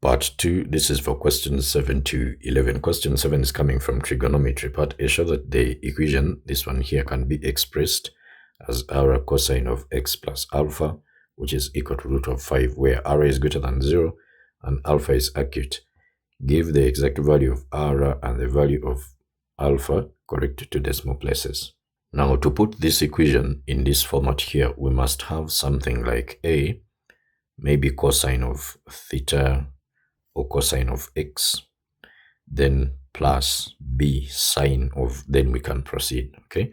Part 2, this is for questions 7 to 11. Question 7 is coming from trigonometry. Part A shows that the equation, this one here, can be expressed as r cosine of x plus alpha, which is equal to root of 5, where r is greater than 0 and alpha is acute. Give the exact value of r and the value of alpha correct to decimal places. Now, to put this equation in this format here, we must have something like A, maybe cosine of theta or cosine of x, then plus b sine of, then we can proceed. Okay,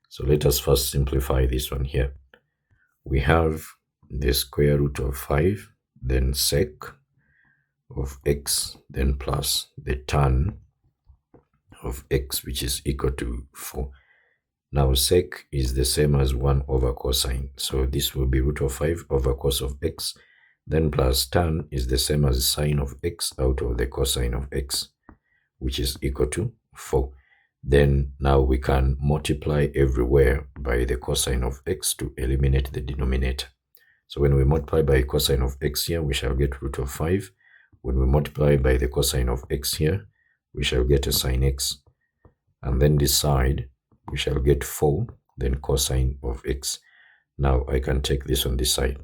so let us first simplify this one here. We have the square root of 5, then sec of x, then plus the tan of x, which is equal to 4. Now sec is the same as 1 over cosine, so this will be root of 5 over cos of x, then plus tan is the same as sine of x out of the cosine of x, which is equal to 4. Then now we can multiply everywhere by the cosine of x to eliminate the denominator. So when we multiply by cosine of x here, we shall get root of 5. When we multiply by the cosine of x here, we shall get a sine x. And then this side, we shall get 4, then cosine of x. Now I can take this on this side.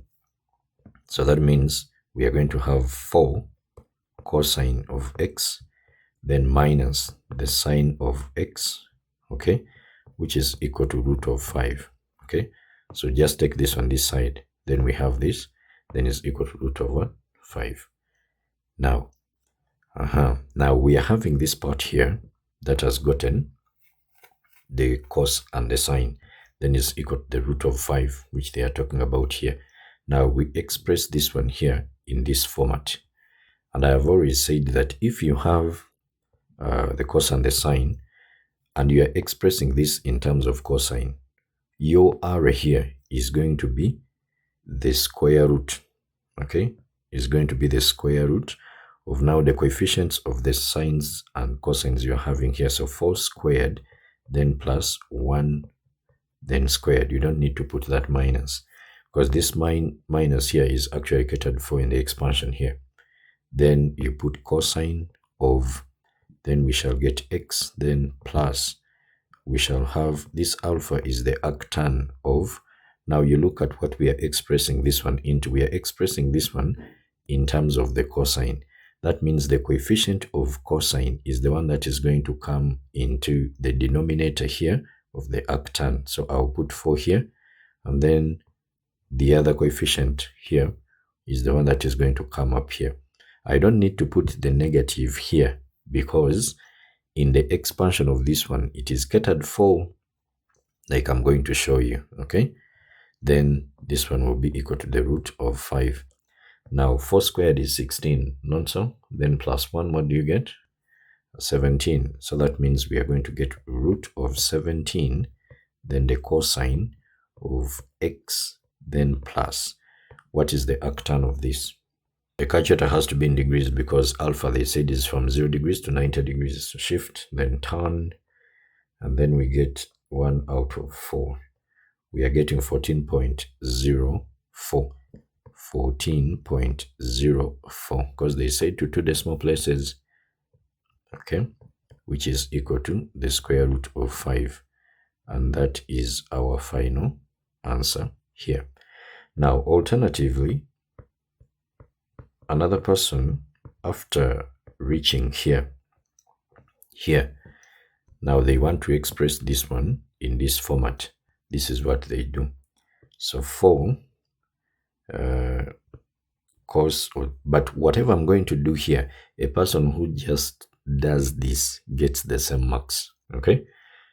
So that means we are going to have 4 cosine of x, then minus the sine of x, okay, which is equal to root of 5, okay. So just take this on this side, then we have this, then it's equal to root of 5. Now, now we are having this part here that has gotten the cos and the sine, then it's equal to the root of 5, which they are talking about here. Now we express this one here in this format, and I have already said that if you have the cos and the sine, and you are expressing this in terms of cosine, your r here is going to be the square root, okay, is going to be the square root of now the coefficients of the sines and cosines you're having here. So 4 squared, then plus 1, then squared. You don't need to put that minus, because this minus here is actually catered for in the expansion here. Then you put cosine of, then we shall get x, then plus, we shall have this alpha is the arctan of. Now you look at what we are expressing this one into. We are expressing this one in terms of the cosine. That means the coefficient of cosine is the one that is going to come into the denominator here of the arctan. So I'll put 4 here, and then the other coefficient here is the one that is going to come up here. I don't need to put the negative here, because in the expansion of this one, it is catered for, like I'm going to show you, okay? Then this one will be equal to the root of 5. Now 4 squared is 16, not so? Then plus 1, what do you get? 17. So that means we are going to get root of 17, then the cosine of x, then plus, what is the arctan of this? The calculator has to be in degrees, because alpha, they said, is from 0 degrees to 90 degrees. So shift, then tan, and then we get 1 out of 4. We are getting 14.04. 14.04, because they say to 2 decimal places, okay, which is equal to the square root of 5. And that is our final answer here. Now, alternatively, another person, after reaching here, now they want to express this one in this format. This is what they do. So 4 cos, but whatever I'm going to do here, a person who just does this gets the same marks, okay?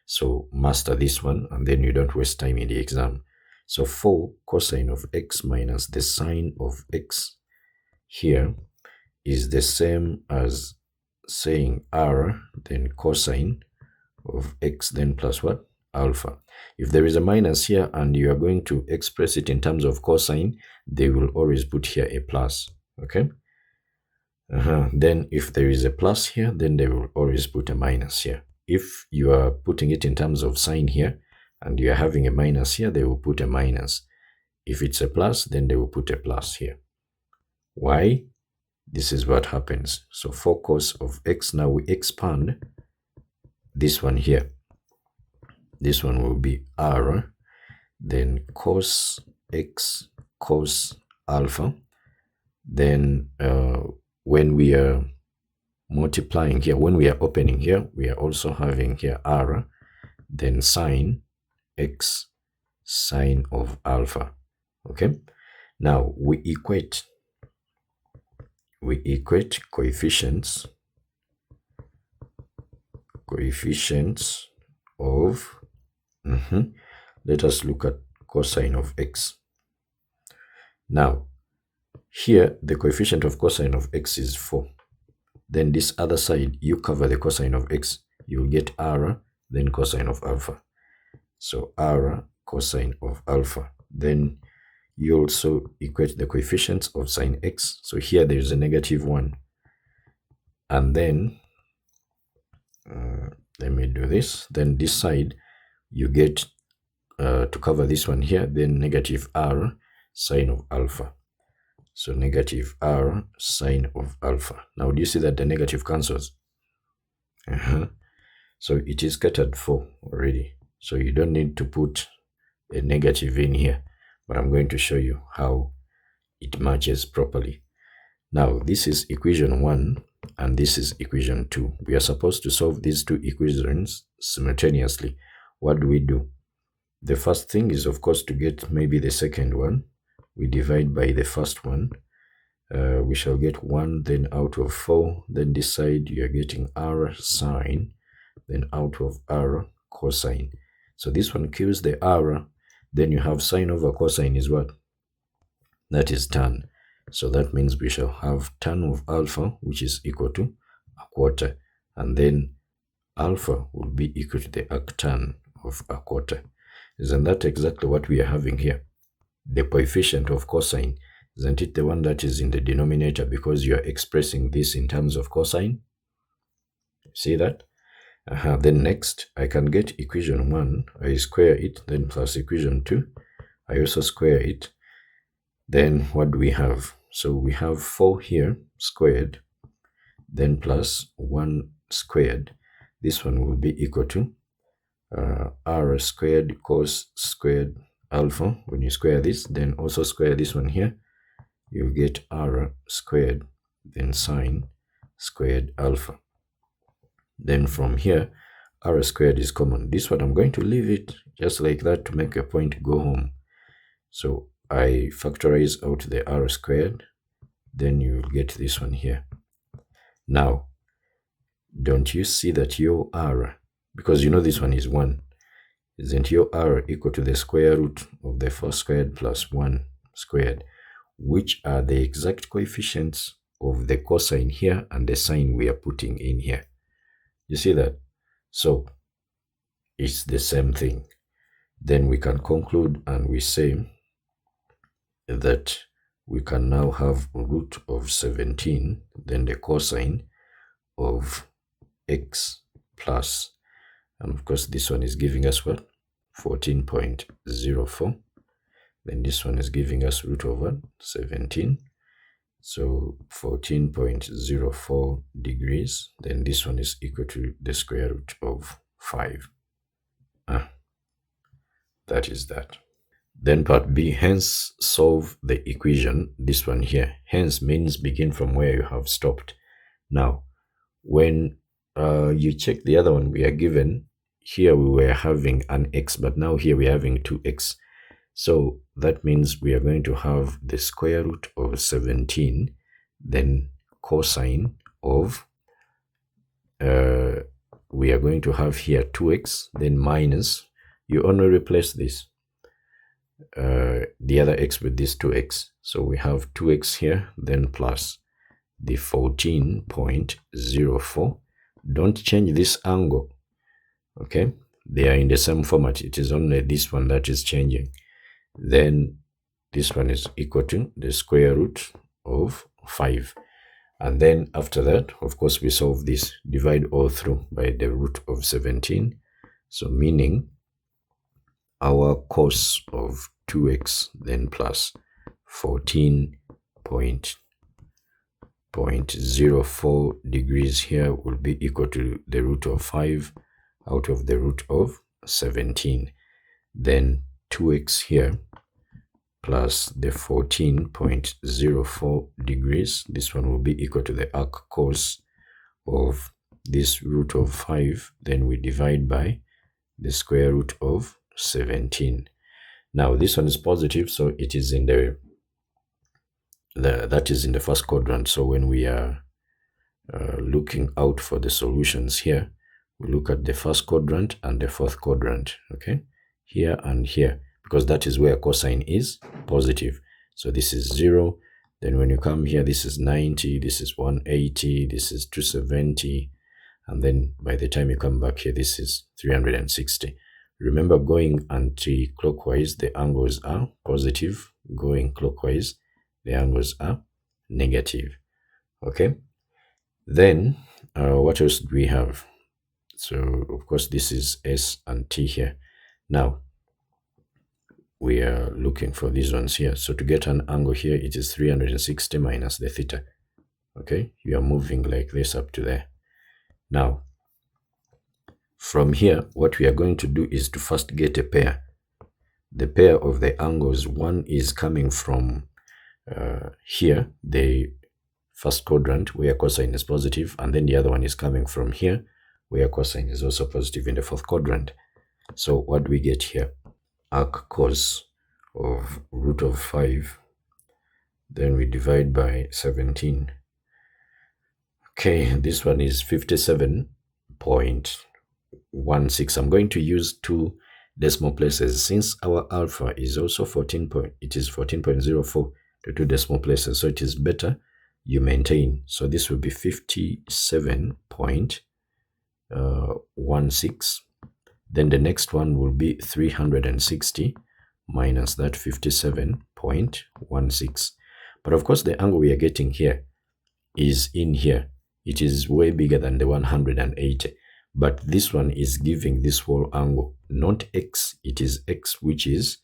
So master this one, and then you don't waste time in the exam. So 4 cosine of x minus the sine of x here is the same as saying r, then cosine of x, then plus what? Alpha. If there is a minus here and you are going to express it in terms of cosine, they will always put here a plus, okay? Then if there is a plus here, then they will always put a minus here. If you are putting it in terms of sine here and you are having a minus here, they will put a minus. If it's a plus, then they will put a plus here. Why? this is what happens. So 4 cos of x. Now we expand this one here. This one will be r, then cos x cos alpha. Then when we are multiplying here, when we are opening here, we are also having here r, then sine x sine of alpha. Okay, now we equate coefficients of let us look at cosine of x. Now here the coefficient of cosine of x is 4. Then this other side, you cover the cosine of x, you'll get r, then cosine of alpha. So r cosine of alpha. Then you also equate the coefficients of sine x. So here there is a -1. And then, let me do this. Then this side, you get, to cover this one here, then -r sine of alpha. So -r sine of alpha. Now, do you see that the negative cancels? So it is catered for already. So you don't need to put a negative in here, but I'm going to show you how it matches properly. Now, this is equation 1 and this is equation 2. We are supposed to solve these two equations simultaneously. What do? The first thing is, of course, to get maybe the second one. We divide by the first one. We shall get 1, then out of 4. Then this side, you are getting r sine, then out of r cosine. So this one kills the r. Then you have sine over cosine is what? That is tan. So that means we shall have tan of alpha, which is equal to 1/4. And then alpha will be equal to the arctan of 1/4. Isn't that exactly what we are having here? The coefficient of cosine, isn't it the one that is in the denominator, because you are expressing this in terms of cosine? See that? Then next, I can get equation 1, I square it, then plus equation 2, I also square it. Then what do we have? So we have 4 here squared, then plus 1 squared. This one will be equal to r squared cos squared alpha. When you square this, then also square this one here, you get r squared, then sine squared alpha. Then from here, r squared is common. This one, I'm going to leave it just like that to make a point go home. So I factorize out the r squared, then you will get this one here. Now, don't you see that your r, because you know this one is 1, isn't your r equal to the square root of the 4 squared plus 1 squared, which are the exact coefficients of the cosine here and the sine we are putting in here. You see that? So it's the same thing. Then we can conclude and we say that we can now have root of 17, then the cosine of x plus, and of course this one is giving us what? 14.04. Then this one is giving us root over 17. So 14.04 degrees. Then this one is equal to the square root of 5. That is that. Then part B, hence solve the equation. This one here, hence means begin from where you have stopped. Now, when you check the other one, we are given, here we were having an x, but now here we are having 2x. So that means we are going to have the square root of 17, then cosine of, we are going to have here 2x, then minus, you only replace this, the other x with this 2x. So we have 2x here, then plus the 14.04. Don't change this angle, okay? They are in the same format. It is only this one that is changing. Then this one is equal to the square root of 5. And then after that, of course, we solve this, divide all through by the root of 17. So meaning our cos of 2x then plus 14.04 0.04 degrees here will be equal to the root of 5 out of the root of 17. Then 2x here plus the 14.04 degrees. This one will be equal to the arc cos of this root of 5. Then we divide by the square root of 17. Now this one is positive, so it is in that is in the first quadrant. So when we are looking out for the solutions here, we look at the first quadrant and the fourth quadrant, okay, here and here, because that is where cosine is positive. So this is 0. Then when you come here, this is 90, this is 180, this is 270, and then by the time you come back here, this is 360. Remember, going anti-clockwise, the angles are positive. Going clockwise, the angles are negative. Okay, then what else do we have? So of course this is S and T here. Now we are looking for these ones here. So to get an angle here, it is 360 minus the theta. Okay, you are moving like this up to there. Now from here, what we are going to do is to first get a pair. The pair of the angles, one is coming from here, the first quadrant where cosine is positive, and then the other one is coming from here where cosine is also positive in the fourth quadrant. So what do we get here? Arc cos of root of 5, then we divide by 17. Okay, this one is 57.16. I'm going to use 2 decimal places since our alpha is also 14.04 to 2 decimal places, so it is better you maintain. So this will be 57.16. Then the next one will be 360 minus that 57.16. But of course the angle we are getting here is in here. It is way bigger than the 180. But this one is giving this whole angle, not x, it is x, which is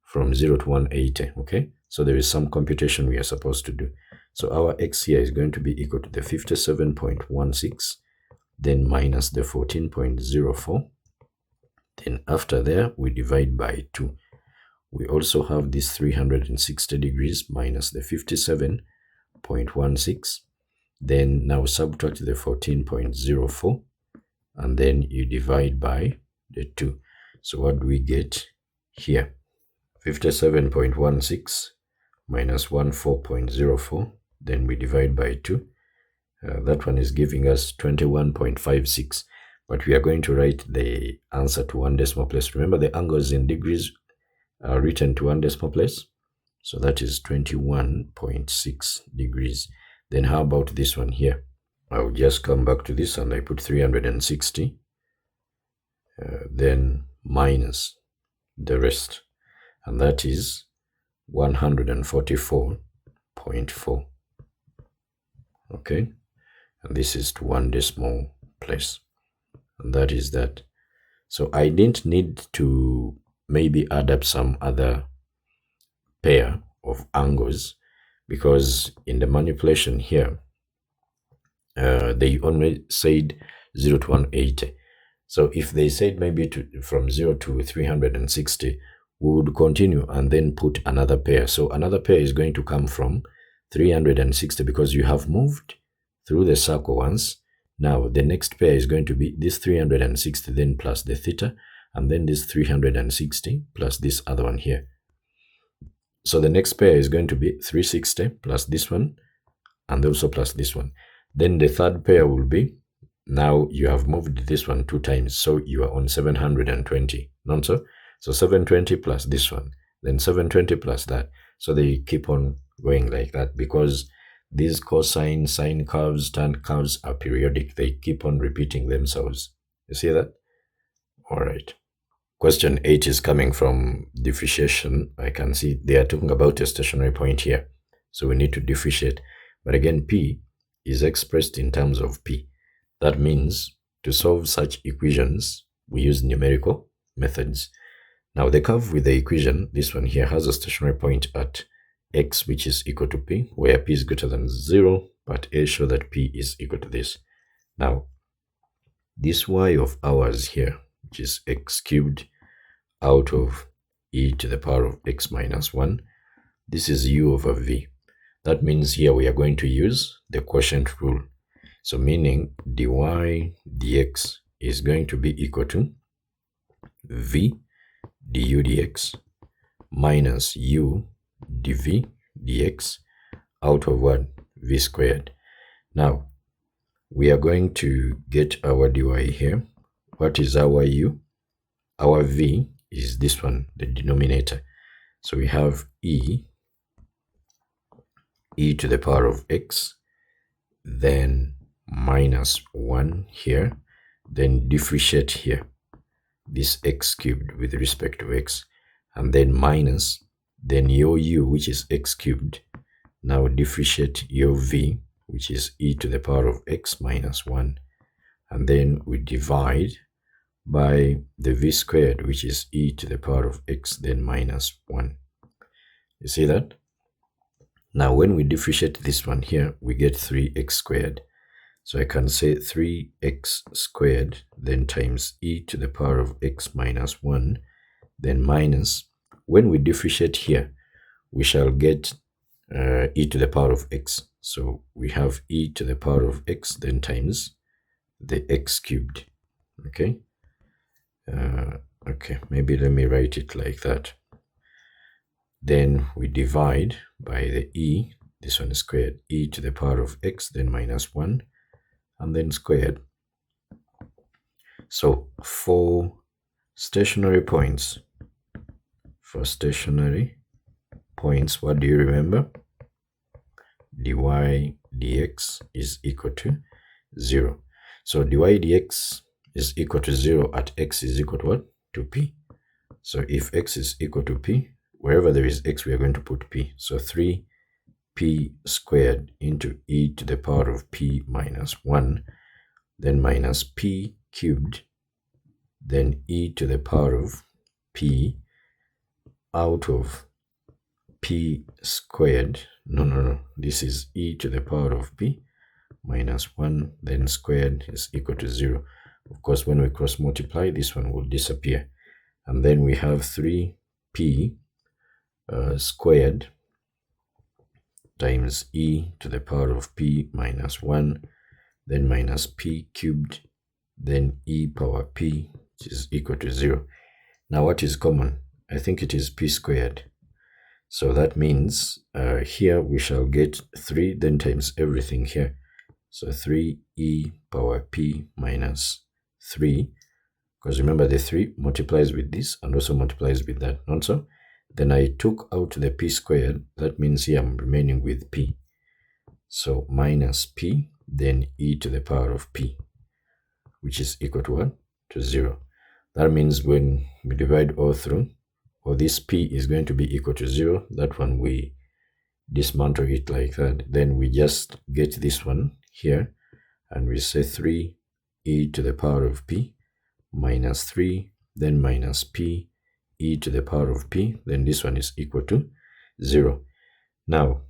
from 0 to 180, okay? So there is some computation we are supposed to do. So our x here is going to be equal to the 57.16, then minus the 14.04. Then after there, we divide by 2. We also have this 360 degrees minus the 57.16. Then now subtract the 14.04. And then you divide by the 2. So what do we get here? 57.16 minus 14.04. Then we divide by 2. That one is giving us 21.56. But we are going to write the answer to 1 decimal place. Remember, the angles in degrees are written to 1 decimal place. So that is 21.6 degrees. Then how about this one here? I'll just come back to this and I put 360, then minus the rest, and that is 144.4. Okay, and this is to 1 decimal place, and that is that. So I didn't need to maybe add up some other pair of angles, because in the manipulation here, they only said 0 to 180. So if they said maybe from 0 to 360, we would continue and then put another pair. So another pair is going to come from 360 because you have moved through the circle once. Now the next pair is going to be this 360 then plus the theta, and then this 360 plus this other one here. So the next pair is going to be 360 plus this one and also plus this one. Then the third pair will be, now you have moved this one 2 times, so you are on 720, not so? So 720 plus this one, then 720 plus that. So they keep on going like that because these cosine, sine curves, tan curves are periodic. They keep on repeating themselves. You see that? All right. Question 8 is coming from differentiation. I can see they are talking about a stationary point here. So we need to differentiate. But again, P is expressed in terms of P. That means to solve such equations, we use numerical methods. Now the curve with the equation, this one here, has a stationary point at x which is equal to p, where p is greater than 0, but a show that p is equal to this. Now, this y of ours here, which is x cubed out of e to the power of x minus 1, this is u over v. That means here we are going to use the quotient rule. So meaning dy dx is going to be equal to v du dx minus u dv dx out of what? V squared. Now, we are going to get our dy here. What is our u? Our v is this one, the denominator. So we have e to the power of x, then minus 1 here, then differentiate here, this x cubed with respect to x, and then minus, then your u, which is x cubed. Now differentiate your v, which is e to the power of x minus 1, and then we divide by the v squared, which is e to the power of x, then minus 1. You see that? Now, when we differentiate this one here, we get 3x squared. So I can say 3x squared, then times e to the power of x minus 1, then minus. When we differentiate here, we shall get e to the power of x. So we have e to the power of x, then times the x cubed. Okay? Okay, maybe let me write it like that. Then we divide by the e, this one is squared, e to the power of x, then minus 1, and then squared. So for stationary points, what do you remember? Dy dx is equal to 0. So dy dx is equal to 0 at x is equal to what? To p. So if x is equal to p, wherever there is x, we are going to put p. So 3p squared into e to the power of p minus 1, then minus p cubed, then e to the power of p out of p squared. No. This is e to the power of p minus 1, then squared is equal to 0. Of course, when we cross multiply, this one will disappear. And then we have 3p squared times e to the power of p minus 1, then minus p cubed, then e power p, which is equal to 0. Now, what is common? I think it is p squared. So that means here we shall get 3, then times everything here. So 3e power p minus 3, because remember the 3 multiplies with this and also multiplies with that, not so? Then I took out the p squared. That means here I'm remaining with p. So minus p, then e to the power of p, which is equal to what? To 0. That means when we divide all through, or this p is going to be equal to 0. That one we dismantle it like that. Then we just get this one here, and we say 3 e to the power of p minus 3, then minus p e to the power of p, then this one is equal to 0. Now,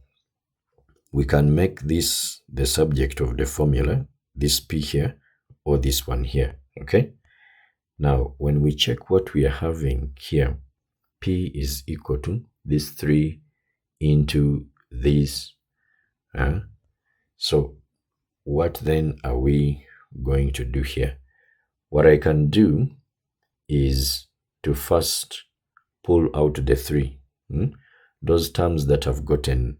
we can make this the subject of the formula, this p here, or this one here, okay? Now, when we check what we are having here, p is equal to this 3 into this. So, what then are we going to do here? What I can do is to first pull out the 3. Those terms that have gotten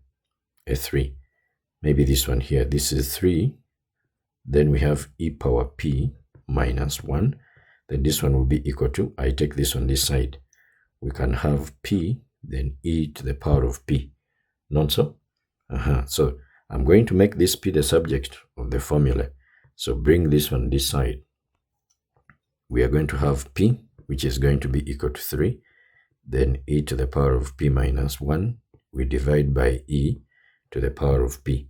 a 3. Maybe this one here. This is 3. Then we have e power p minus 1. Then this one will be equal to, I take this on this side. We can have p, then e to the power of p. Not so? So I'm going to make this p the subject of the formula. So bring this one this side. We are going to have p, which is going to be equal to 3. Then e to the power of p minus 1. We divide by e to the power of p.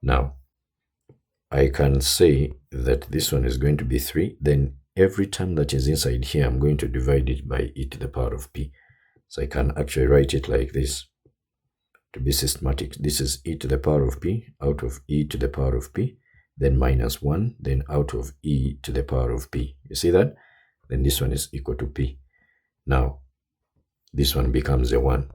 Now, I can say that this one is going to be 3. Then every term that is inside here, I'm going to divide it by e to the power of p. So I can actually write it like this. to be systematic, this is e to the power of p out of e to the power of p, then minus 1, then out of e to the power of p. You see that? Then this one is equal to p. Now, this one becomes a 1.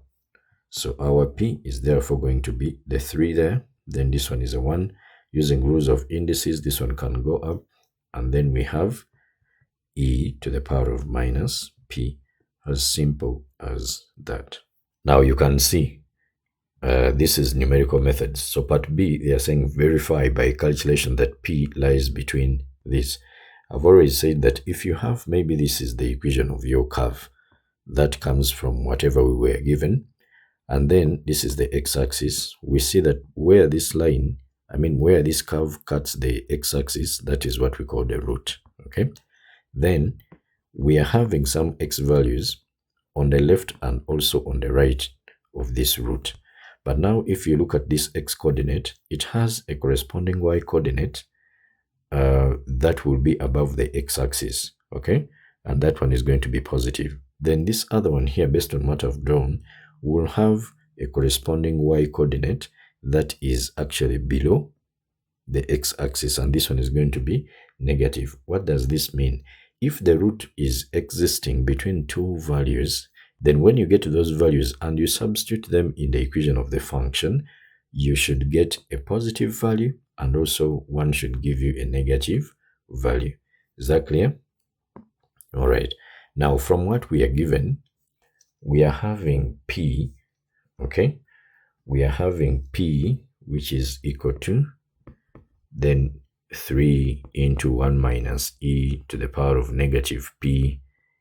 So our p is therefore going to be the 3 there. Then this one is a 1. Using rules of indices, this one can go up. And then we have e to the power of minus p. As simple as that. Now you can see this is numerical methods. So part B, they are saying verify by calculation that p lies between these. I've already said that if you have, maybe this is the equation of your curve that comes from whatever we were given, and then this is the x-axis. We see that where this line, where this curve cuts the x-axis, that is what we call the root. Okay, then we are having some x values on the left and also on the right of this root. But now if you look at this x coordinate, it has a corresponding y coordinate that will be above the x-axis. Okay, and that one is going to be positive. Then this other one here, based on what I've drawn, will have a corresponding y coordinate that is actually below the x-axis, and this one is going to be negative. What does this mean? If the root is existing between two values, then when you get to those values and you substitute them in the equation of the function, you should get a positive value, and also one should give you a negative value. Is that clear? All right. Now, from what we are given, we are having p, okay? We are having p, which is equal to, then 3 into 1 minus e to the power of negative p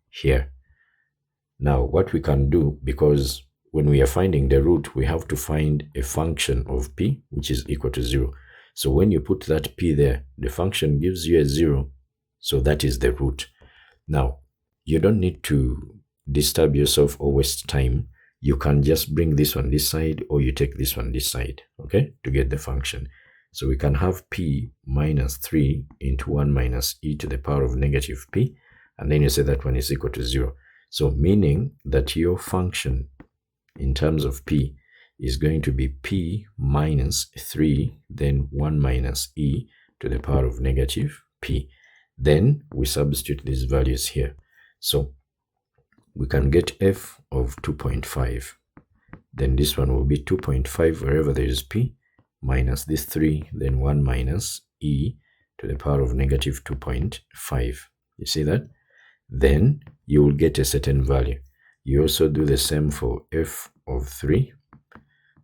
here. Now, what we can do, because when we are finding the root, we have to find a function of p, which is equal to 0. So when you put that p there, the function gives you a 0. So that is the root. Now, you don't need to disturb yourself or waste time. You can just bring this one this side, or you take this one this side, okay, to get the function. So we can have p minus 3 into 1 minus e to the power of negative p, and then you say that one is equal to 0. So meaning that your function in terms of p is going to be p minus 3, then 1 minus e to the power of negative p. Then we substitute these values here. So we can get f of 2.5. Then this one will be 2.5 wherever there is p, minus this 3, then 1 minus e to the power of negative 2.5. You see that? Then you will get a certain value. You also do the same for f of 3.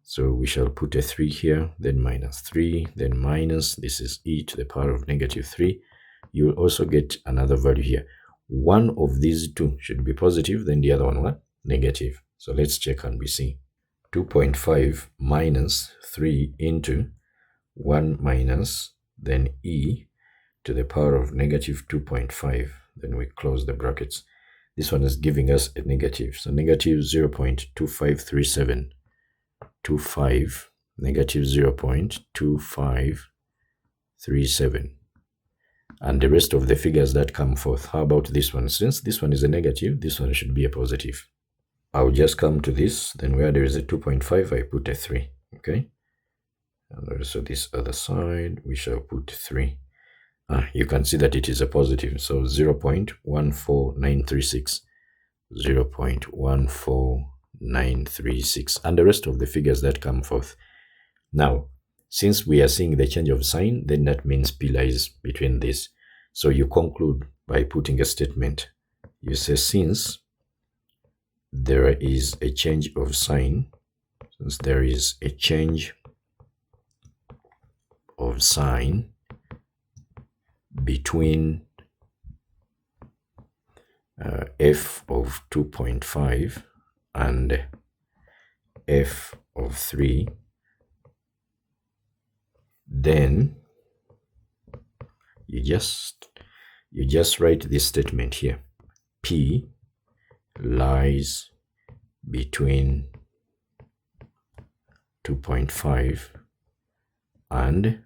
So we shall put a 3 here, then minus 3, then minus, this is e to the power of negative 3. You will also get another value here. One of these two should be positive, then the other one what? Negative. So let's check and we see. 2.5 minus 3 into 1 minus, then e to the power of negative 2.5. Then we close the brackets. This one is giving us a negative. So negative 0.2537. 25, negative 0.2537. And the rest of the figures that come forth, how about this one? Since this one is a negative, this one should be a positive. I'll just come to this, then where there is a 2.5, I put a 3, okay? And also this other side, we shall put 3. You can see that it is a positive, so 0.14936, 0.14936, and the rest of the figures that come forth. Now, since we are seeing the change of sign, then that means p lies between this. So you conclude by putting a statement. You say, since there is a change of sign, since there is a change of sign between f of 2.5 and f of 3, then you just write this statement here. P lies between 2.5 and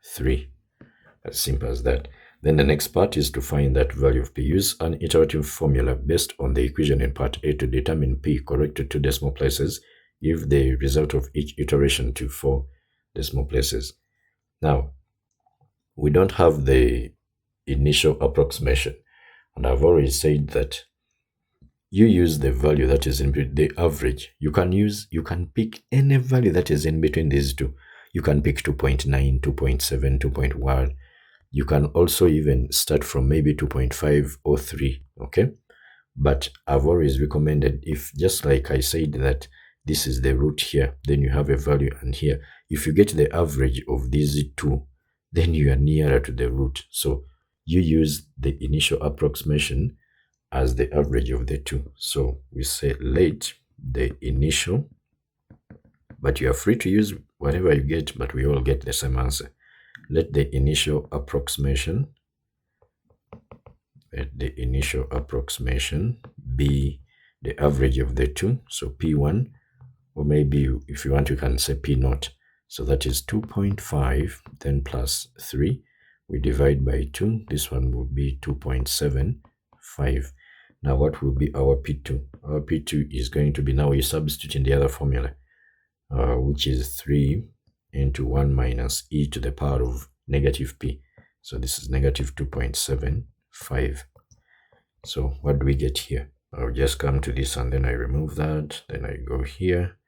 3. As simple as that. Then the next part is to find that value of p. Use an iterative formula based on the equation in part A to determine p corrected to decimal places give the result of each iteration to 4 decimal places. Now, we don't have the initial approximation, and I've already said that you use the value that is in the average. You can pick any value that is in between these two. You can pick 2.9, 2.7, 2.1. You can also even start from maybe 2.5 or 3, okay? But I've always recommended, if just like I said that this is the root here, then you have a value, and here, if you get the average of these two, then you are nearer to the root. So you use the initial approximation as the average of the two. So we say let the initial, but you are free to use whatever you get, but we all get the same answer. Let the initial approximation be the average of the two. So P1, or maybe if you want, you can say P0. So that is 2.5, then plus 3. We divide by 2. This one will be 2.75. Now what will be our P2? Our P2 is going to be, now you substitute in the other formula, which is 3 into 1 minus e to the power of negative p. So this is negative 2.75. So what do we get here? I'll just come to this and then I remove that. Then I go here.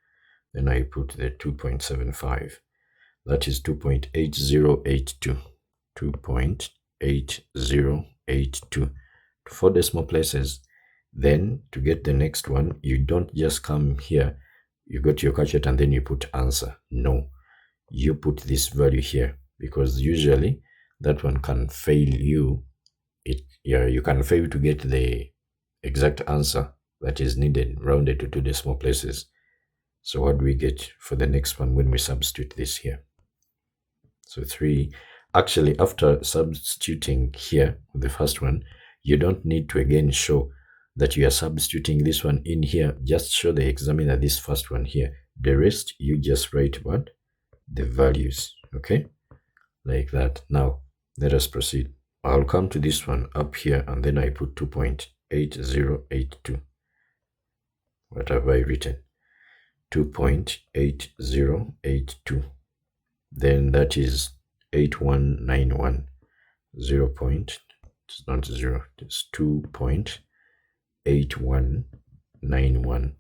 Then I put the 2.75. That is 2.8082. 2.8082. 4 decimal places. Then to get the next one, you don't just come here, you go to your calculator and then you put answer. No, you put this value here, because usually that one can fail you. You can fail to get the exact answer that is needed rounded to 2 decimal places. So what do we get for the next one when we substitute this here? So 3. Actually, after substituting here, the first one, you don't need to again show that you are substituting this one in here. Just show the examiner this first one here. The rest, you just write what? The values, okay? Like that. Now, let us proceed. I'll come to this one up here, and then I put 2.8082. What have I written? 2.8082. Then that is 8191. 0 point, it's not 0, it's 2.8191.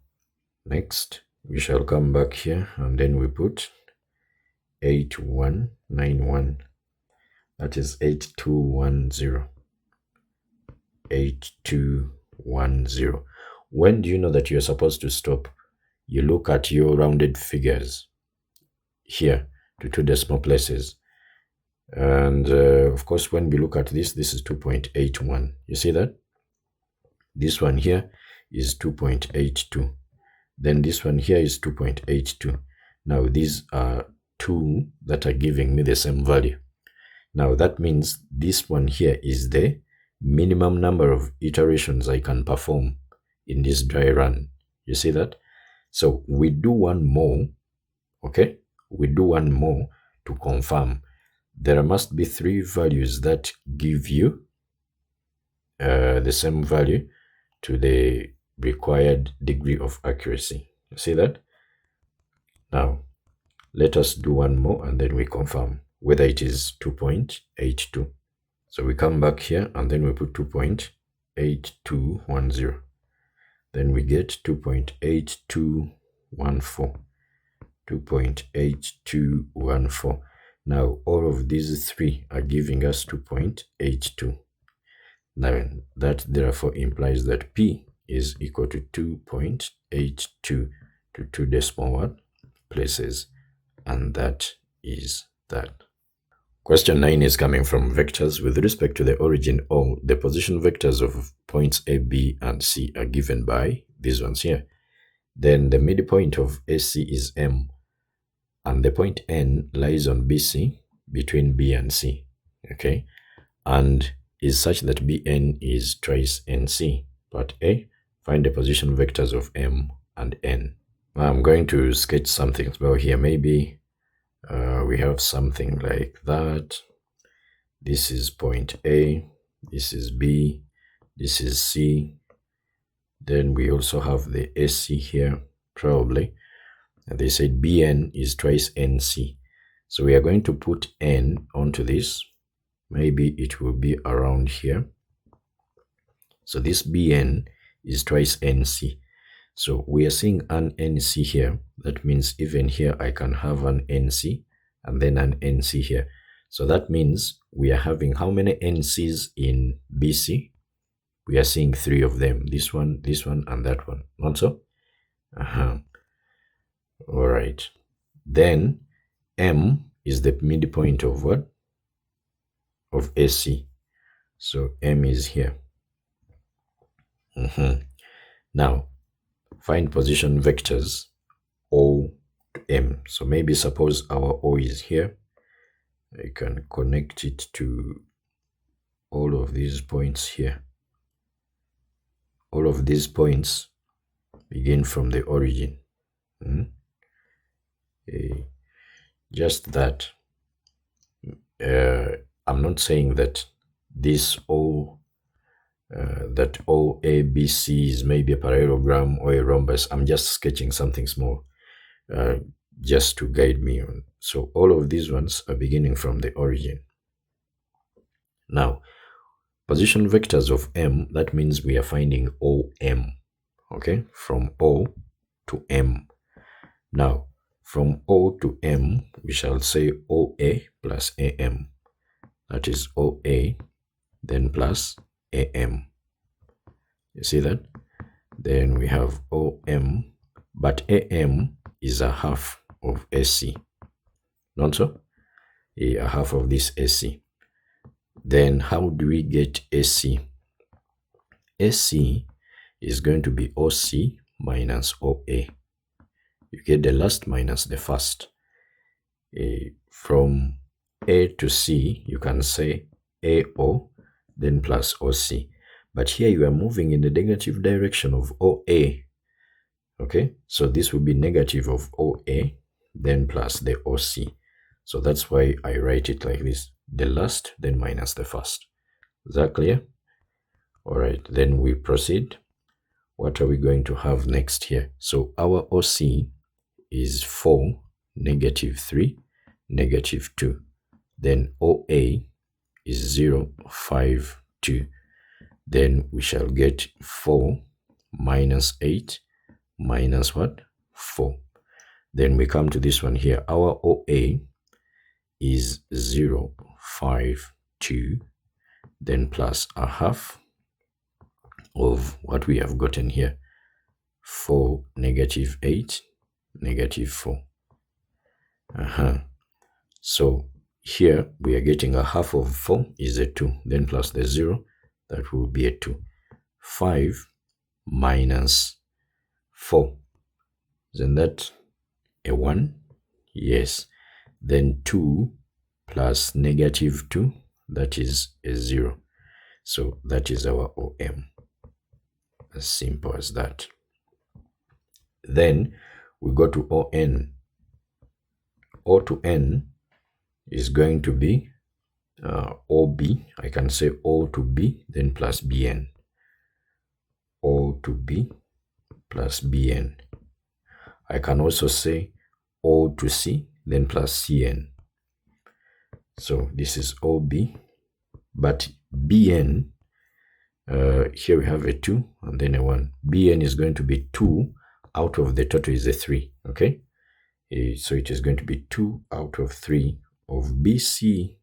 Next, we shall come back here, and then we put 8191. That is 8210. 8210. When do you know that you're supposed to stop? You look at your rounded figures here to 2 decimal places. And of course, when we look at this is 2.81. You see that? This one here is 2.82. Then this one here is 2.82. Now, these are two that are giving me the same value. Now, that means this one here is the minimum number of iterations I can perform in this dry run. You see that? So we do one more, okay? We do one more to confirm. There must be 3 values that give you the same value to the required degree of accuracy. You see that? Now, let us do one more and then we confirm whether it is 2.82. So we come back here and then we put 2.8210. Then we get 2.8214. 2.8214. Now, all of these 3 are giving us 2.82. Now, that therefore implies that P is equal to 2.82 to 2 decimal places. And that is that. Question 9 is coming from vectors. With respect to the origin O, the position vectors of points A, B, and C are given by these ones here. Then the midpoint of AC is M, and the point N lies on BC between B and C, okay? And is such that BN is twice NC. Part A, find the position vectors of M and N. I'm going to sketch something well here. Maybe we have something like that. This is point A, this is B, this is C. Then we also have the AC here, probably. And they said Bn is twice Nc. So we are going to put N onto this. Maybe it will be around here. So this Bn is twice Nc. So we are seeing an NC here. That means even here I can have an NC and then an NC here. So that means we are having how many NCs in BC? We are seeing 3 of them. This one, and that one. Not so? All right. Then M is the midpoint of what? Of AC. So M is here. Now, find position vectors O to M. So maybe suppose our O is here. I can connect it to all of these points here. All of these points begin from the origin. Just that. I'm not saying that this O, that OABC is maybe a parallelogram or a rhombus. I'm just sketching something small just to guide me on. So all of these ones are beginning from the origin. Now, position vectors of M, that means we are finding OM, okay, from O to M. Now, from O to M, we shall say OA plus AM. That is OA, then plus AM. You see that? Then we have OM, but AM is a half of AC. Not so? A half of this AC. Then how do we get AC? AC is going to be OC minus OA. You get the last minus the first. From A to C, you can say AO, then plus OC. But here you are moving in the negative direction of OA. Okay, so this will be negative of OA, then plus the OC. So that's why I write it like this. The last, then minus the first. Is that clear? All right, then we proceed. What are we going to have next here? So our OC is 4, negative 3, negative 2. Then OA is 0, 5, 2. Then we shall get 4 minus 8 minus what? 4. Then we come to this one here. Our OA is 0, 5, 2. Then plus a half of what we have gotten here. 4, negative 8, negative 4. So here we are getting a half of 4 is a 2. Then plus the 0, that will be a 2. 5 minus 4. Isn't that a 1? Yes. Then 2 plus negative 2, that is a 0. So that is our OM. As simple as that. Then we go to ON. O to N is going to be OB. I can say O to B, then plus BN. O to B plus BN. I can also say O to C, then plus CN. So this is OB, but BN, here we have a 2 and then a 1. BN is going to be 2 out of the total is a 3, okay? So it is going to be 2 out of 3 of BC.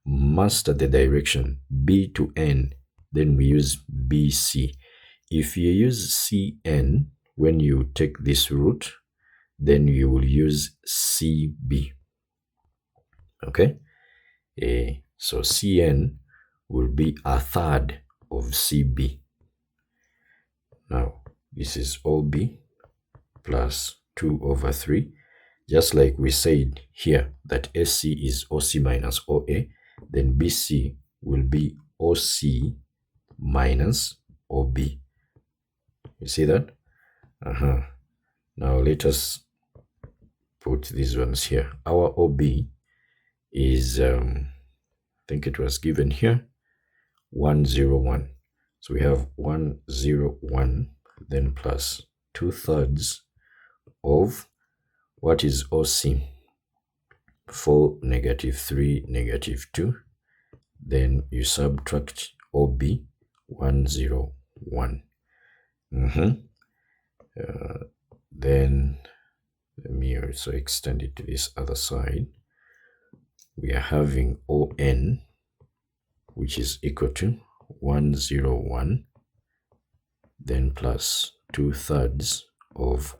Master the direction B to N, then we use BC. If you use CN, when you take this route, then you will use CB. Okay? So CN will be a third of CB. Now, this is OB plus 2 over 3. Just like we said here that SC is OC minus OA, then BC will be OC minus OB. You see that? Now let us put these ones here. Our OB is, I think it was given here, 101. So we have 101, then plus 2/3 of What is OC? 4, -3, -2. Then you subtract OB, 1, 0, 1. Then let me also extend it to this other side. We are having ON, which is equal to 1, 0, 1, then plus 2/3 of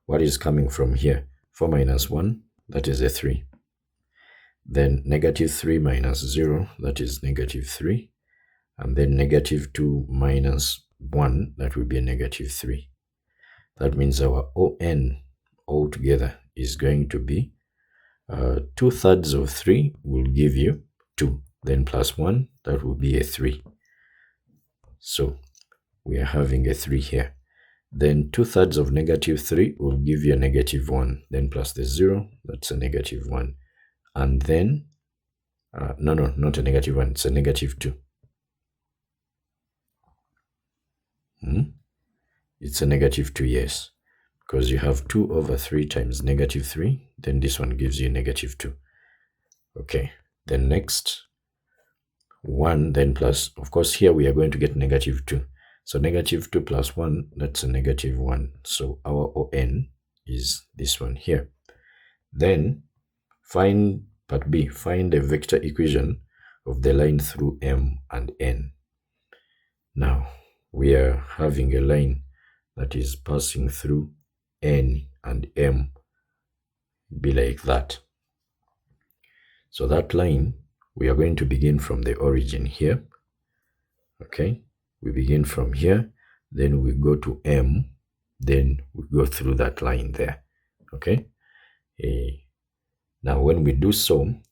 what is coming from here. 4 minus 1, that is a 3. Then -3 minus 0, that is -3. And then -2 minus 1, that will be a -3. That means our ON altogether is going to be 2/3 of 3 will give you 2. Then plus 1, that will be a 3. So we are having a 3 here. Then 2/3 of -3 will give you a -1. Then plus the 0, that's a -1. And then, no, not a -1, it's a -2. It's a -2, yes. Because you have 2 over 3 times -3, then this one gives you -2. Okay, then next, 1, then plus, of course, here we are going to get -2. So -2 plus 1, that's a -1. So our ON is this one here. Then find part B, find the vector equation of the line through M and N. Now, we are having a line that is passing through N and M, be like that. So that line, we are going to begin from the origin here. Okay, we begin from here, then we go to M, then we go through that line there. Okay, now when we do so,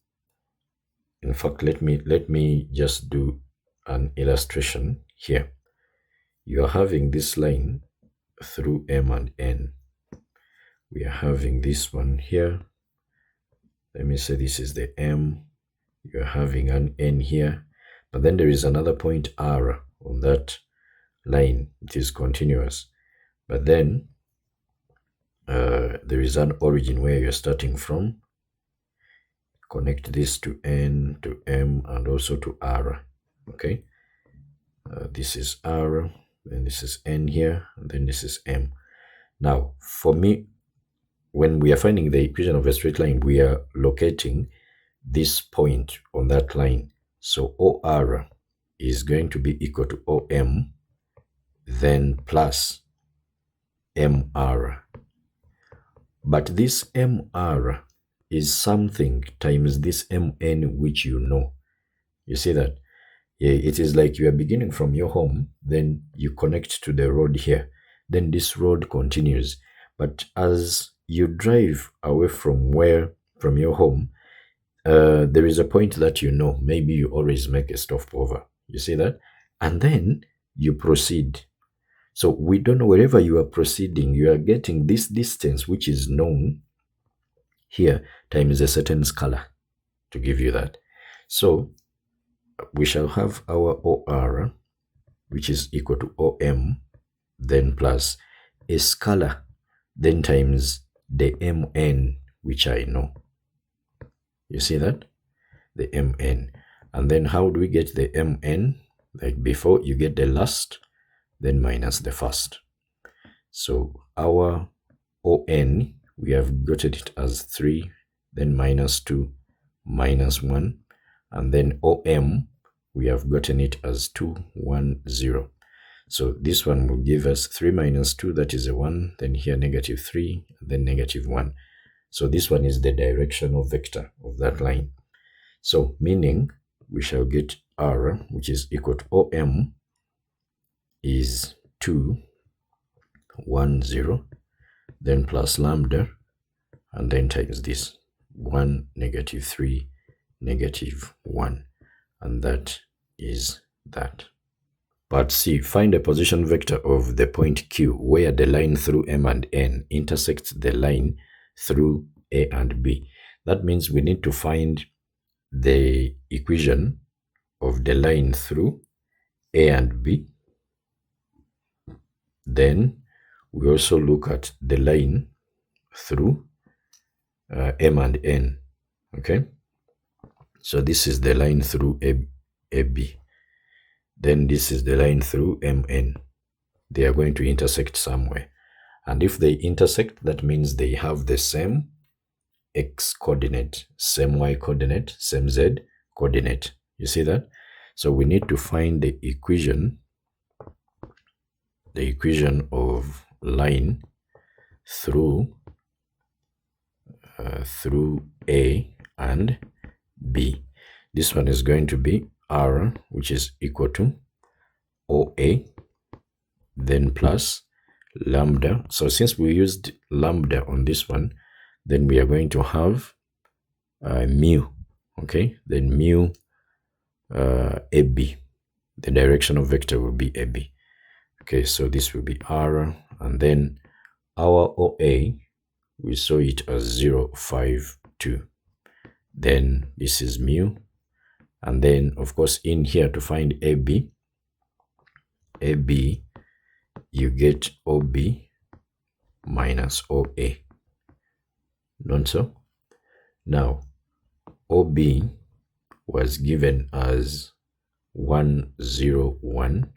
in fact, let me just do an illustration here. You are having this line through M and N. We are having this one here. Let me say this is the M. You're having an N here, but then there is another point R on that line. It is continuous, but then there is an origin where you're starting from. Connect this to N, to M, and also to R. Okay, this is R, and this is N here, and then this is M. Now, for me, when we are finding the equation of a straight line, we are locating this point on that line. So OR is going to be equal to OM, then plus MR. But this MR is something times this MN, which you know. You see that? Yeah, it is like you are beginning from your home, then you connect to the road here. Then this road continues. But as you drive away from your home, there is a point that you know, maybe you always make a stopover. You see that? And then you proceed. So we don't know, wherever you are proceeding, you are getting this distance, which is known here, times a certain scalar to give you that. So we shall have our OR, which is equal to OM, then plus a scalar, then times the MN, which I know. You see that? The MN. And then how do we get the MN? Like before, you get the last, then minus the first. So our ON, we have gotten it as 3, then minus 2, minus 1. And then OM, we have gotten it as 2, 1, 0. So this one will give us 3 minus 2, that is a 1, then here -3, then -1. So this one is the directional vector of that line. So meaning we shall get R, which is equal to OM, is 2, 1, 0, then plus lambda, and then times this 1, -3, -1, and that is that. Part C, find a position vector of the point Q where the line through M and N intersects the line through A and B. That means we need to find the equation of the line through A and B. Then we also look at the line through m and n. Okay, so this is the line through AB. Then this is the line through MN. They are going to intersect somewhere. And if they intersect, that means they have the same x coordinate, same y coordinate, same z coordinate. You see that? So we need to find the equation of line through A and B. This one is going to be R, which is equal to OA, then plus lambda. So since we used lambda on this one, then we are going to have mu. Okay, then mu AB. The direction of vector will be AB. Okay, so this will be R, and then our OA, we saw it as 0, 5, 2. Then this is mu, and then of course in here to find AB, you get OB minus OA. Not so? Now, OB was given as 1, 0, 1,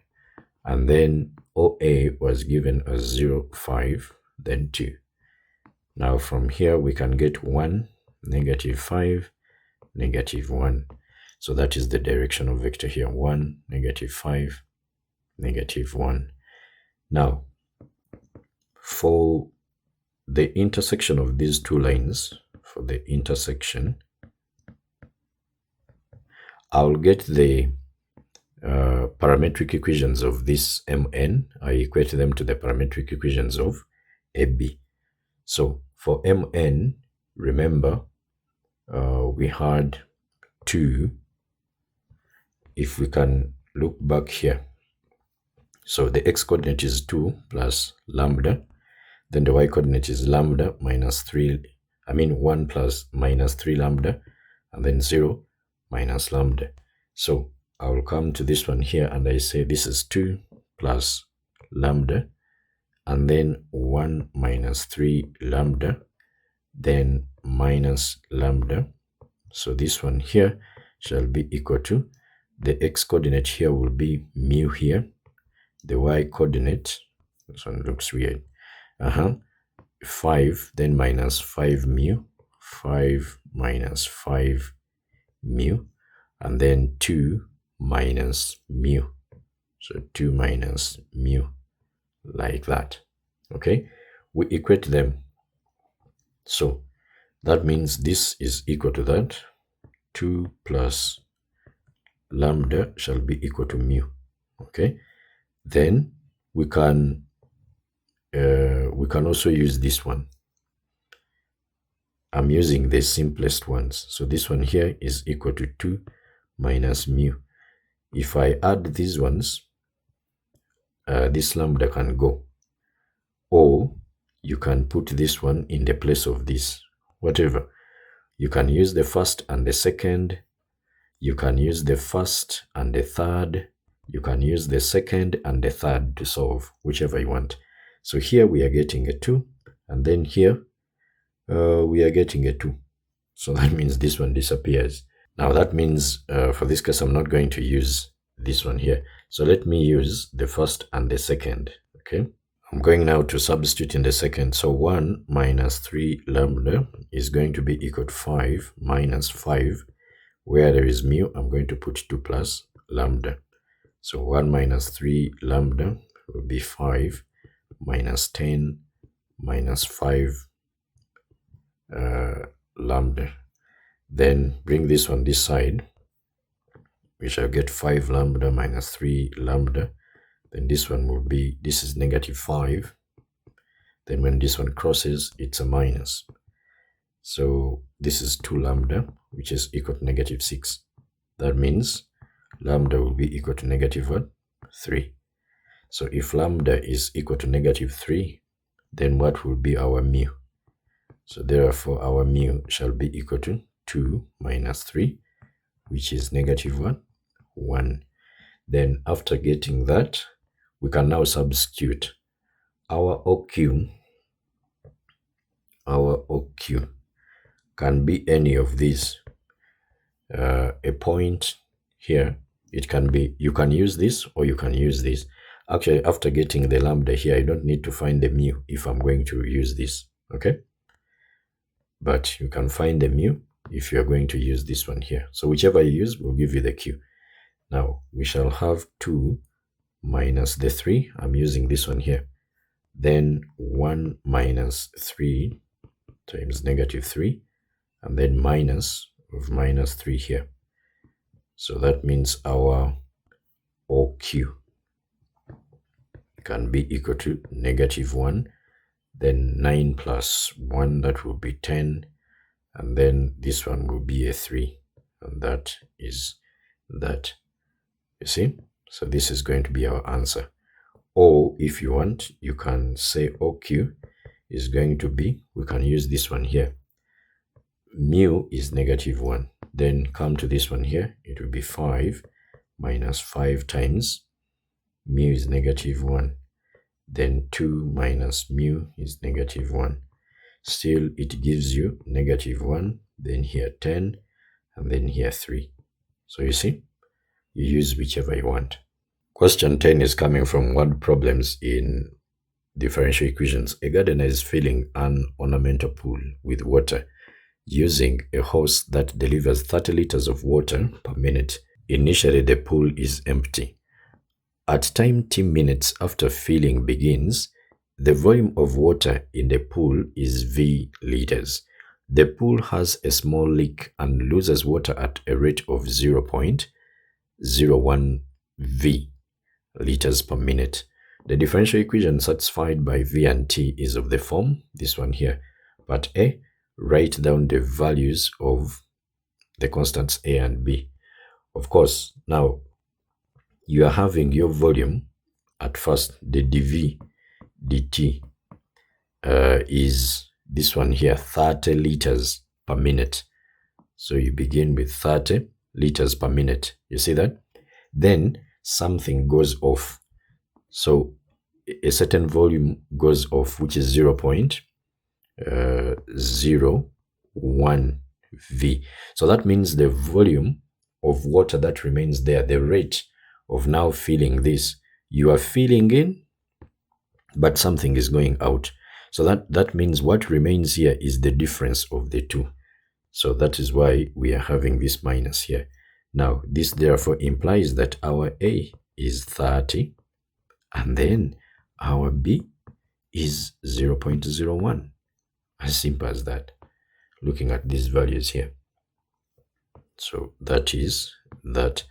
and then OA was given as 0, 5, then 2. Now from here we can get 1, negative 5, negative 1. So that is the direction of vector here, 1, negative 5, negative 1. Now, for the intersection of these two lines, for the intersection, I'll get the parametric equations of this MN. I equate them to the parametric equations of AB. So for MN, remember, we had 2. If we can look back here, so the x coordinate is 2 plus lambda, then the y coordinate is lambda minus 3, 1 plus minus 3 lambda, and then 0 minus lambda. So I will come to this one here and I say this is 2 plus lambda, and then 1 minus 3 lambda, then minus lambda. So this one here shall be equal to, the x coordinate here will be mu here, the y coordinate, this one looks weird, 5, then minus 5 mu, 5 minus 5 mu, and then 2 minus mu. So 2 minus mu, like that. Okay, we equate them. So that means this is equal to that. 2 plus lambda shall be equal to mu. Okay, then we can also use this one. I'm using the simplest ones. So this one here is equal to 2 minus mu. If I add these ones, this lambda can go. Or you can put this one in the place of this. Whatever. You can use the first and the second. You can use the first and the third. You can use the second and the third to solve, whichever you want. So here we are getting a 2, and then here we are getting a 2. So that means this one disappears. Now that means for this case, I'm not going to use this one here. So let me use the first and the second. Okay, I'm going now to substitute in the second. So 1 minus 3 lambda is going to be equal to 5 minus 5. Where there is mu, I'm going to put 2 plus lambda. So 1 minus 3 lambda will be 5 minus 10 minus 5 lambda. Then bring this one this side. We shall get 5 lambda minus 3 lambda. Then this one will be, this is negative 5. Then when this one crosses, it's a minus. So this is 2 lambda, which is equal to negative 6. That means lambda will be equal to negative what? 3. So if lambda is equal to negative 3, then what will be our mu? So therefore our mu shall be equal to 2 minus 3, which is negative 1. Then after getting that, we can now substitute our OQ can be any of these. A point here, it can be, you can use this or you can use this. Actually, after getting the lambda here, I don't need to find the mu if I'm going to use this, okay? But you can find the mu if you're going to use this one here. So whichever you use will give you the q. Now, we shall have 2 minus the 3. I'm using this one here. Then 1 minus 3 times negative 3, and then minus of minus 3 here. So that means our OQ can be equal to negative 1, then 9 plus 1, that will be 10, and then this one will be a 3, and that is that. You see? So this is going to be our answer. Or if you want, you can say OQ is going to be, we can use this one here. Mu is negative 1. Then come to this one here. It will be 5 minus 5 times mu is negative 1. Then 2 minus mu is negative 1. Still, it gives you negative 1. Then here 10. And then here 3. So you see, you use whichever you want. Question 10 is coming from word problems in differential equations. A gardener is filling an ornamental pool with water using a hose that delivers 30 liters of water per minute. Initially, the pool is empty. At time t minutes after filling begins, the volume of water in the pool is V liters. The pool has a small leak and loses water at a rate of 0.01 V liters per minute. The differential equation satisfied by V and T is of the form, this one here. Part A, write down the values of the constants A and B. Of course, now you are having your volume at first, the dV dt is this one here, 30 liters per minute. So you begin with 30 liters per minute. You see that? Then something goes off. So a certain volume goes off, which is 0.01 V. So that means the volume of water that remains there, the rate of now filling this, you are filling in, but something is going out. So that means what remains here is the difference of the two. So that is why we are having this minus here. Now, this therefore implies that our A is 30, and then our B is 0.01. As simple as that, looking at these values here. So that is that.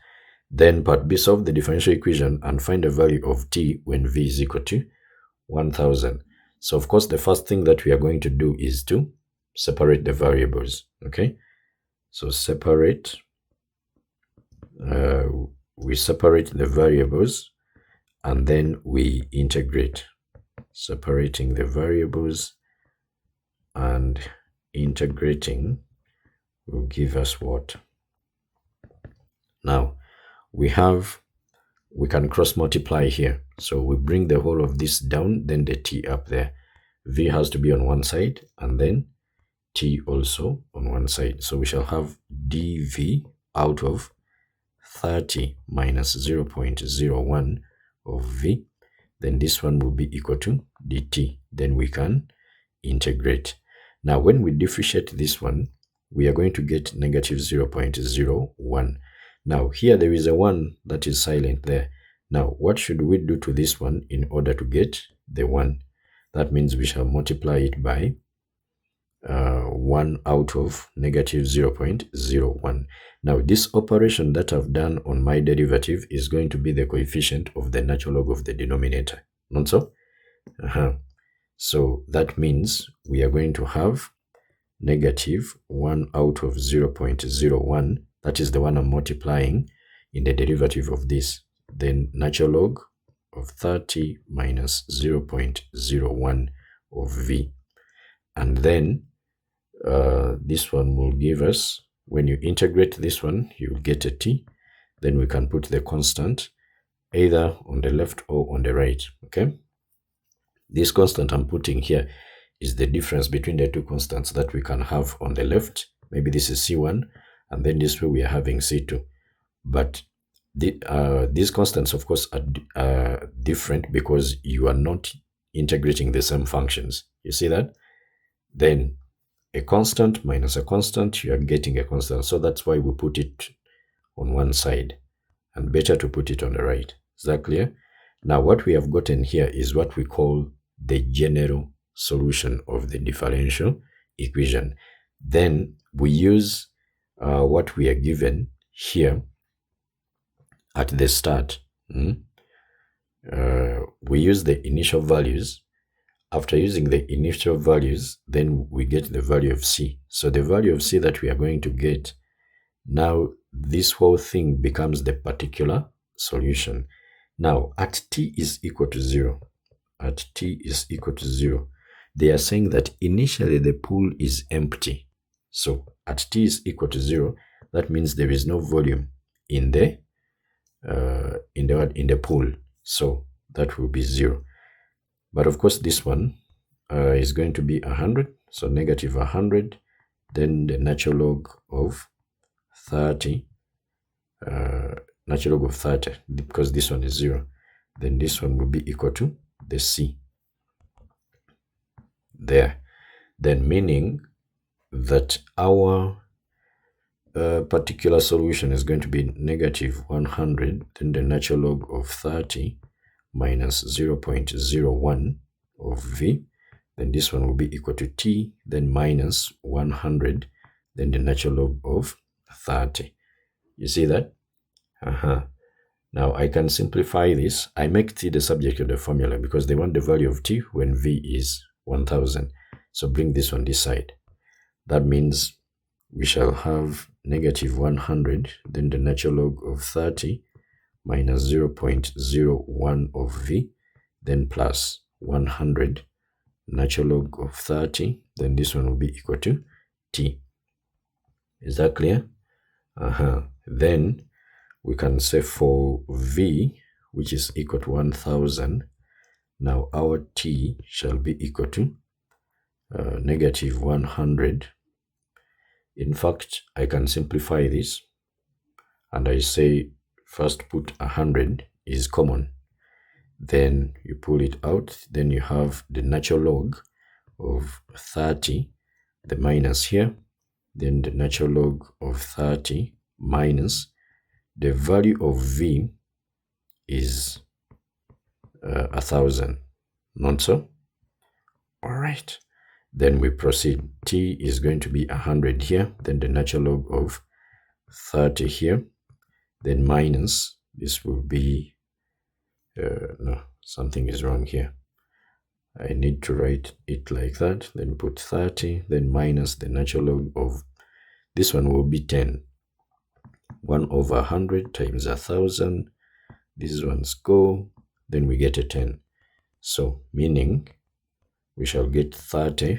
Then part B, solve the differential equation and find the value of T when V is equal to 1000. So of course, the first thing that we are going to do is to separate the variables, okay? So separate, we separate the variables and then we integrate. Separating the variables and integrating will give us what? Now, we can cross multiply here. So we bring the whole of this down, then the T up there. V has to be on one side and then T also on one side. So we shall have dV out of 30 minus 0.01 of V. Then this one will be equal to dt. Then we can integrate. Now, when we differentiate this one, we are going to get negative 0.01. Now, here there is a 1 that is silent there. Now, what should we do to this one in order to get the 1? That means we shall multiply it by 1 out of negative 0.01. Now, this operation that I've done on my derivative is going to be the coefficient of the natural log of the denominator. Not so? So that means we are going to have negative 1 out of 0.01. That is the one I'm multiplying in the derivative of this. Then natural log of 30 minus 0.01 of V. And then this one will give us, when you integrate this one, you will get a T. Then we can put the constant either on the left or on the right, okay? This constant I'm putting here is the difference between the two constants that we can have on the left. Maybe this is C1, and then this way we are having C2. But these constants, of course, are different because you are not integrating the same functions. You see that? Then a constant minus a constant, you are getting a constant. So that's why we put it on one side, and better to put it on the right. Is that clear? Now, what we have gotten here is what we call the general solution of the differential equation. Then we use what we are given here at the start. We use the initial values. After using the initial values, then we get the value of C. So the value of C that we are going to get, now this whole thing becomes the particular solution. Now, at t is equal to 0, at t is equal to 0, they are saying that initially the pool is empty. So at t is equal to 0, that means there is no volume in the pool. So that will be 0. But of course, this one is going to be 100. So negative 100, then the natural log of 30, natural log of 30, because this one is 0. Then this one will be equal to the C there. Then meaning that our particular solution is going to be negative 100, then the natural log of 30 minus 0.01 of V. Then this one will be equal to T, then minus 100, then the natural log of 30. You see that? Now I can simplify this. I make T the subject of the formula because they want the value of T when V is 1000. So bring this on this side. That means we shall have negative 100, then the natural log of 30 minus 0.01 of V, then plus 100, natural log of 30, then this one will be equal to T. Is that clear? Then we can say for V, which is equal to 1000, now our T shall be equal to negative 100. In fact, I can simplify this, and I say first put 100 is common. Then you pull it out, then you have the natural log of 30, the minus here, then the natural log of 30 minus the value of V is 1000, not so? All right. Then we proceed. T is going to be 100 here, then the natural log of 30 here, then minus, this will be, no, something is wrong here. I need to write it like that, then put 30, then minus the natural log of, this one will be 10. 1 over 100 times 1000, these ones go, then we get a 10. So meaning we shall get 30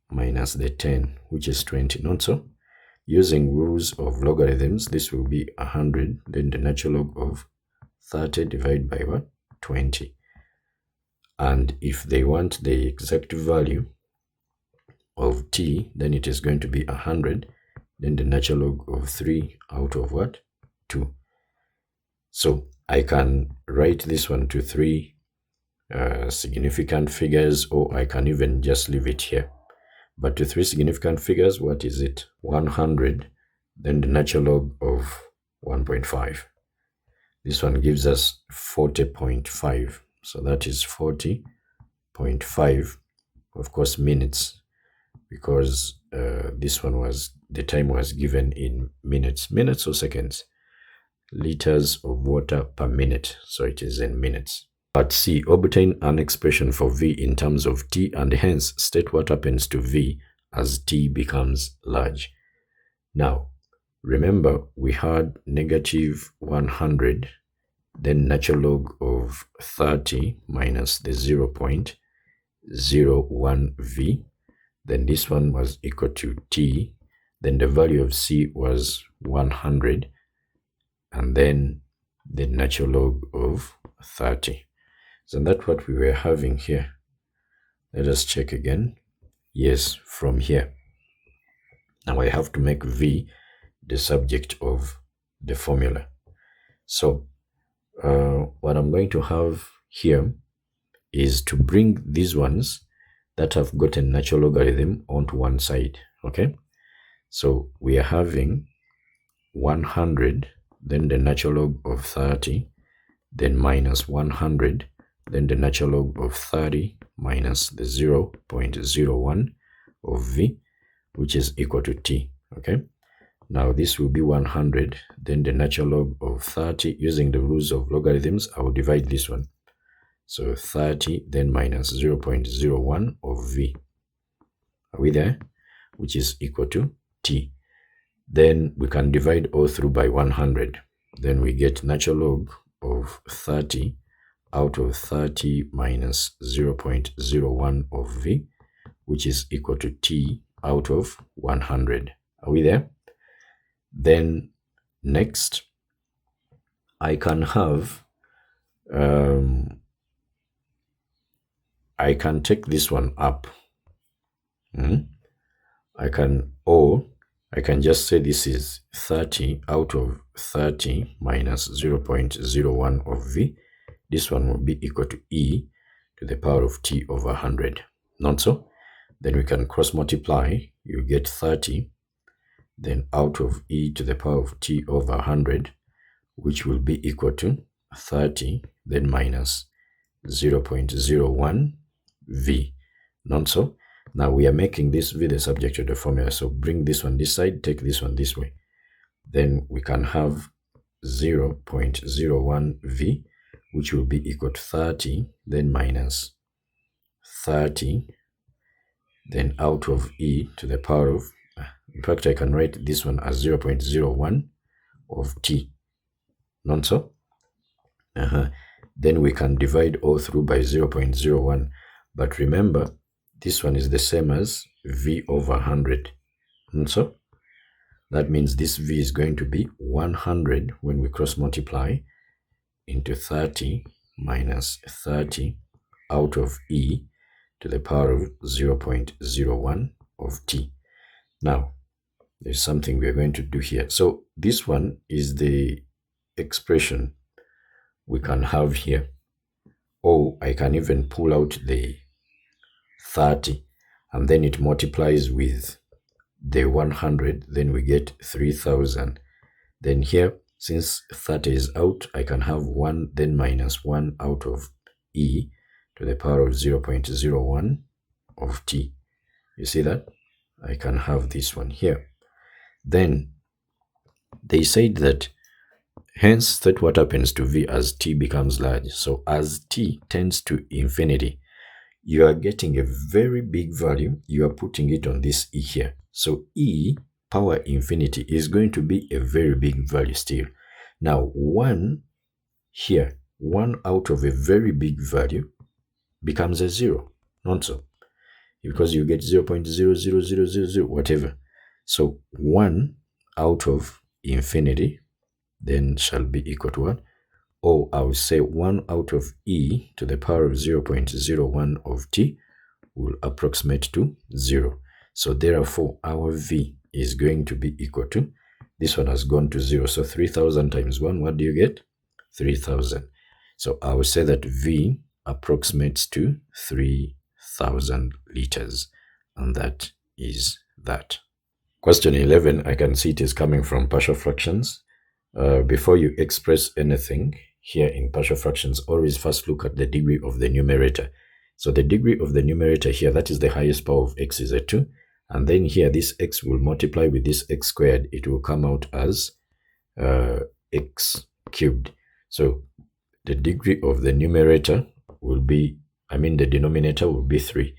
minus the 10, which is 20, not so? Using rules of logarithms, this will be 100, then the natural log of 30 divided by what? 20. And if they want the exact value of t, then it is going to be 100, then the natural log of 3 out of what? 2. So I can write this one to 3 significant figures, or I can even just leave it here. But to 3 significant figures, what is it? 100, then the natural log of 1.5. This one gives us 40.5. So that is 40.5, of course, minutes, because this one was, the time was given in minutes or seconds, liters of water per minute, so it is in minutes. Part C, obtain an expression for V in terms of T, and hence state what happens to V as T becomes large. Now, remember we had negative 100, then natural log of 30 minus the 0.01 V, then this one was equal to T, then the value of C was 100, and then the natural log of 30. So that's what we were having here. Let us check again. Yes, from here. Now I have to make v the subject of the formula. So what I'm going to have here is to bring these ones that have got a natural logarithm onto one side. Okay, so we are having 100, then the natural log of 30, then minus 100, then the natural log of 30 minus the 0.01 of v, which is equal to t. Okay, now this will be 100, then the natural log of 30. Using the rules of logarithms, I will divide this one. So 30, then minus 0.01 of v. Are we there? Which is equal to t. Then we can divide all through by 100. Then we get natural log of 30 out of 30 minus 0.01 of v, which is equal to t out of 100. Are we there? Then next, I can have, I can take this one up. I can just say this is 30 out of 30 minus 0.01 of v. This one will be equal to e to the power of t over 100. Not so? Then we can cross multiply. You get 30, then out of e to the power of t over 100, which will be equal to 30, then minus 0.01 v. Not so? Now we are making this v the subject of the formula. So bring this one this side, take this one this way. Then we can have 0.01 v, which will be equal to 30, then minus 30, then out of e to the power of, in fact, I can write this one as 0.01 of t. Not so? Then we can divide all through by 0.01. But remember, this one is the same as v over 100. And so that means this v is going to be 100 when we cross multiply into 30 minus 30 out of e to the power of 0.01 of t. Now, there's something we're going to do here. So this one is the expression we can have here. Or I can even pull out the 30 and then it multiplies with the 100, then we get 3000. Then here, since 30 is out, I can have 1, then minus 1 out of e to the power of 0.01 of t. You see that? I can have this one here. Then they said that hence that what happens to v as t becomes large. So as t tends to infinity, you are getting a very big value. You are putting it on this e here. So e power infinity is going to be a very big value still. Now 1 here, 1 out of a very big value becomes a 0. Not so. Because you get 0.00000 whatever. So 1 out of infinity then shall be equal to 1. Or I will say 1 out of e to the power of 0.01 of t will approximate to 0. So therefore, our v is going to be equal to, this one has gone to 0. So 3000 times 1, what do you get? 3000. So I will say that v approximates to 3000 liters. And that is that. Question 11, I can see it is coming from partial fractions. Before you express anything here in partial fractions, always first look at the degree of the numerator. So the degree of the numerator here, that is the highest power of x is a 2. And then here, this x will multiply with this x squared. It will come out as x cubed. So the degree of the numerator will be, the denominator will be 3.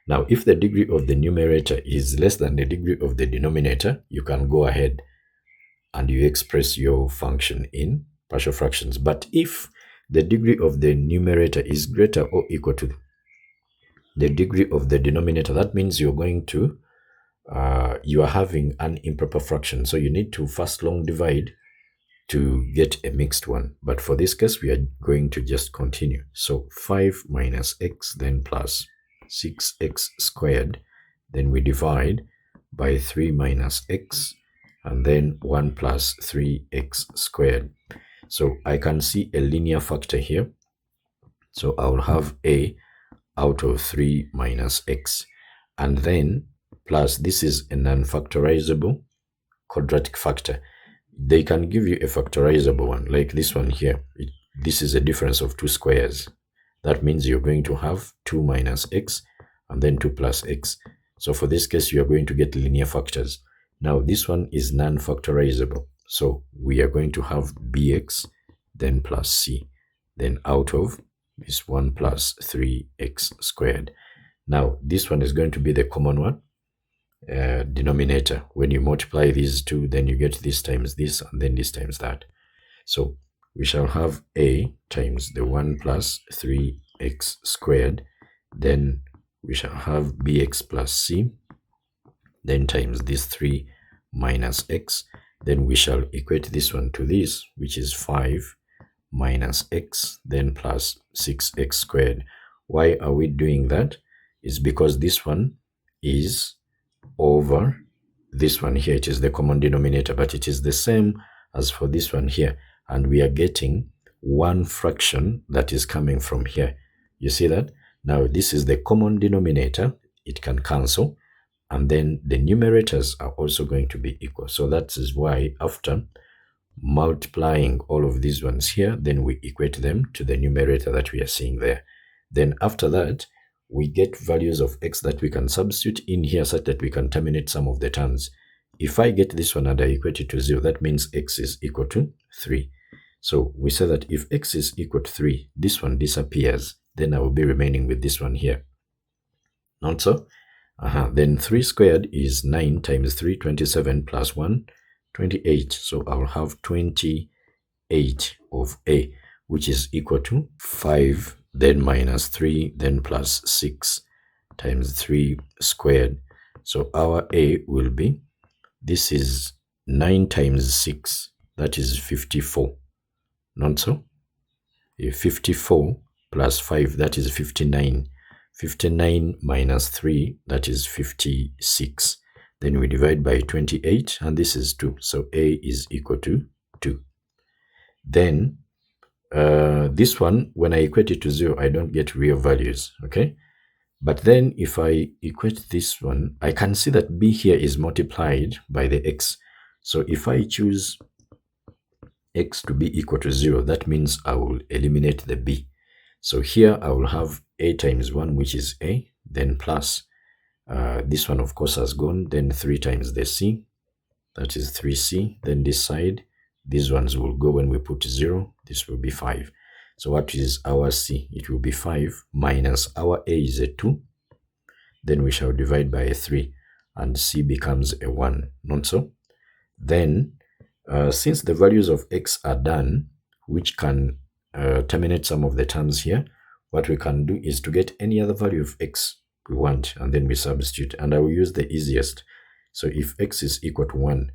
Now, if the degree of the numerator is less than the degree of the denominator, you can go ahead and you express your function in partial fractions. But if the degree of the numerator is greater or equal to the degree of the denominator, that means you're going to, you are having an improper fraction. So you need to first long divide to get a mixed one. But for this case, we are going to just continue. So 5 minus x, then plus 6x squared. Then we divide by 3 minus x, and then 1 plus 3x squared. So I can see a linear factor here. So I will have a out of 3 minus x, and then plus this is a non-factorizable quadratic factor. They can give you a factorizable one like this one here. This is a difference of two squares. That means you're going to have 2 minus x and then 2 plus x. So for this case, you are going to get linear factors. Now this one is non-factorizable. So we are going to have bx, then plus c, then out of is 1 plus 3x squared. Now this one is going to be the common one, denominator. When you multiply these two, then you get this times this, and then this times that. So we shall have a times the 1 plus 3x squared, then we shall have bx plus c, then times this 3 minus x, then we shall equate this one to this, which is 5 minus x, then plus 6x squared. Why are we doing that? It's because this one is over this one here. It is the common denominator, but it is the same as for this one here, and we are getting one fraction that is coming from here. You see that? Now this is the common denominator, it can cancel, and then the numerators are also going to be equal. So that is why after multiplying all of these ones here, then we equate them to the numerator that we are seeing there. Then after that, we get values of x that we can substitute in here such that we can terminate some of the terms. If I get this one and I equate it to 0, that means x is equal to 3. So we say that if x is equal to 3, this one disappears, then I will be remaining with this one here. Not so? Then 3 squared is 9 times 3, 27 plus 1, 28. So I'll have 28 of a, which is equal to 5, then minus 3, then plus 6 times 3 squared. So our a will be, this is 9 times 6, that is 54. Not so? 54 plus 5, that is 59. 59 minus 3, that is 56. Then we divide by 28, and this is 2. So a is equal to 2. Then this one, when I equate it to 0, I don't get real values, okay? But then if I equate this one, I can see that b here is multiplied by the x. So if I choose x to be equal to 0, that means I will eliminate the b. So here I will have a times 1, which is a, then plus, this one of course has gone, then 3 times the c, that is 3c, then this side, these ones will go when we put 0, this will be 5. So what is our c? It will be 5 minus our a is a 2, then we shall divide by a 3, and c becomes a 1, not so? Then, since the values of x are done, which can terminate some of the terms here, what we can do is to get any other value of x we want, and then we substitute, and I will use the easiest. So if x is equal to 1,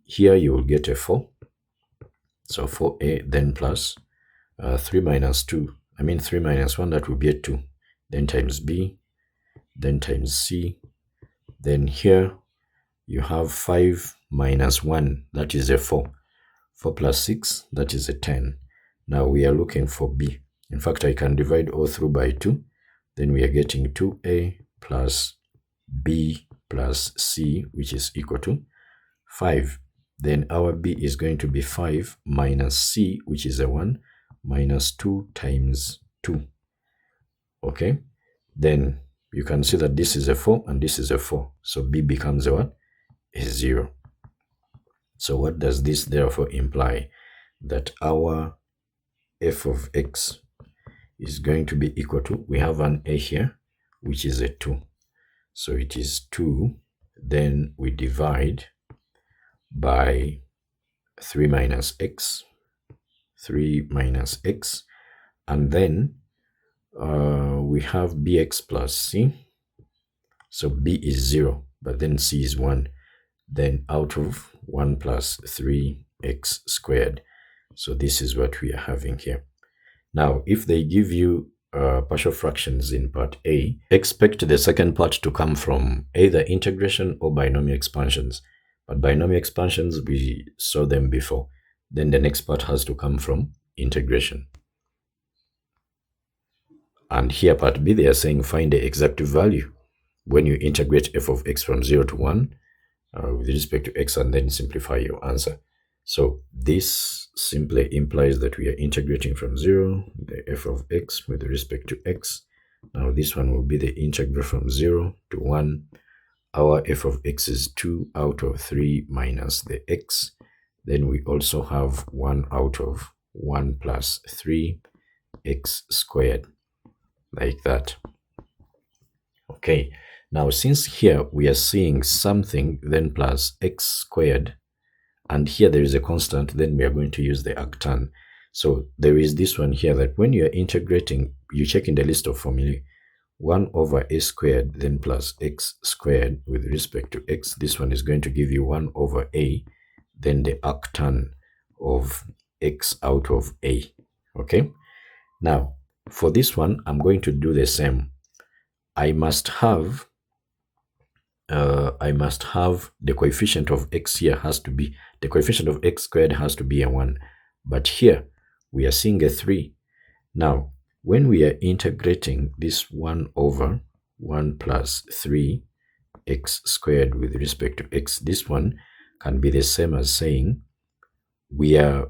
here you will get a 4, so 4a, then plus 3 minus 2, I mean 3 minus 1, that will be a 2, then times b, then times c, then here you have 5 minus 1, that is a 4, 4 plus 6, that is a 10. Now we are looking for b. In fact, I can divide all through by 2, then we are getting 2a plus b plus c, which is equal to 5. Then our b is going to be 5 minus c, which is a 1, minus 2 times 2. Okay, then you can see that this is a 4 and this is a 4. So b becomes a what? A 0. So what does this therefore imply? That our f of x is going to be equal to, we have an a here, which is a 2. So it is 2, then we divide by 3 minus x, 3 minus x, and then we have bx plus c. So b is 0, but then c is 1. Then out of 1 plus 3x squared. So this is what we are having here. Now, if they give you partial fractions in part A, expect the second part to come from either integration or binomial expansions. But binomial expansions, we saw them before. Then the next part has to come from integration. And here part B, they are saying find the exact value when you integrate f of x from 0 to 1 with respect to x, and then simplify your answer. So this simply implies that we are integrating from 0, the f of x with respect to x. Now this one will be the integral from 0 to 1. Our f of x is 2 out of 3 minus the x. Then we also have 1 out of 1 plus 3 x squared, like that. Okay, now since here we are seeing something, then plus x squared, and here there is a constant, then we are going to use the arctan. So there is this one here that when you are integrating, you check in the list of formulae, 1 over a squared, then plus x squared with respect to x. This one is going to give you 1 over a, then the arctan of x out of a. Okay, now for this one, I'm going to do the same. I must have the coefficient of x here has to be, the coefficient of x squared has to be a 1. But here we are seeing a 3. Now, when we are integrating this 1 over 1 plus 3 x squared with respect to x, this one can be the same as saying we are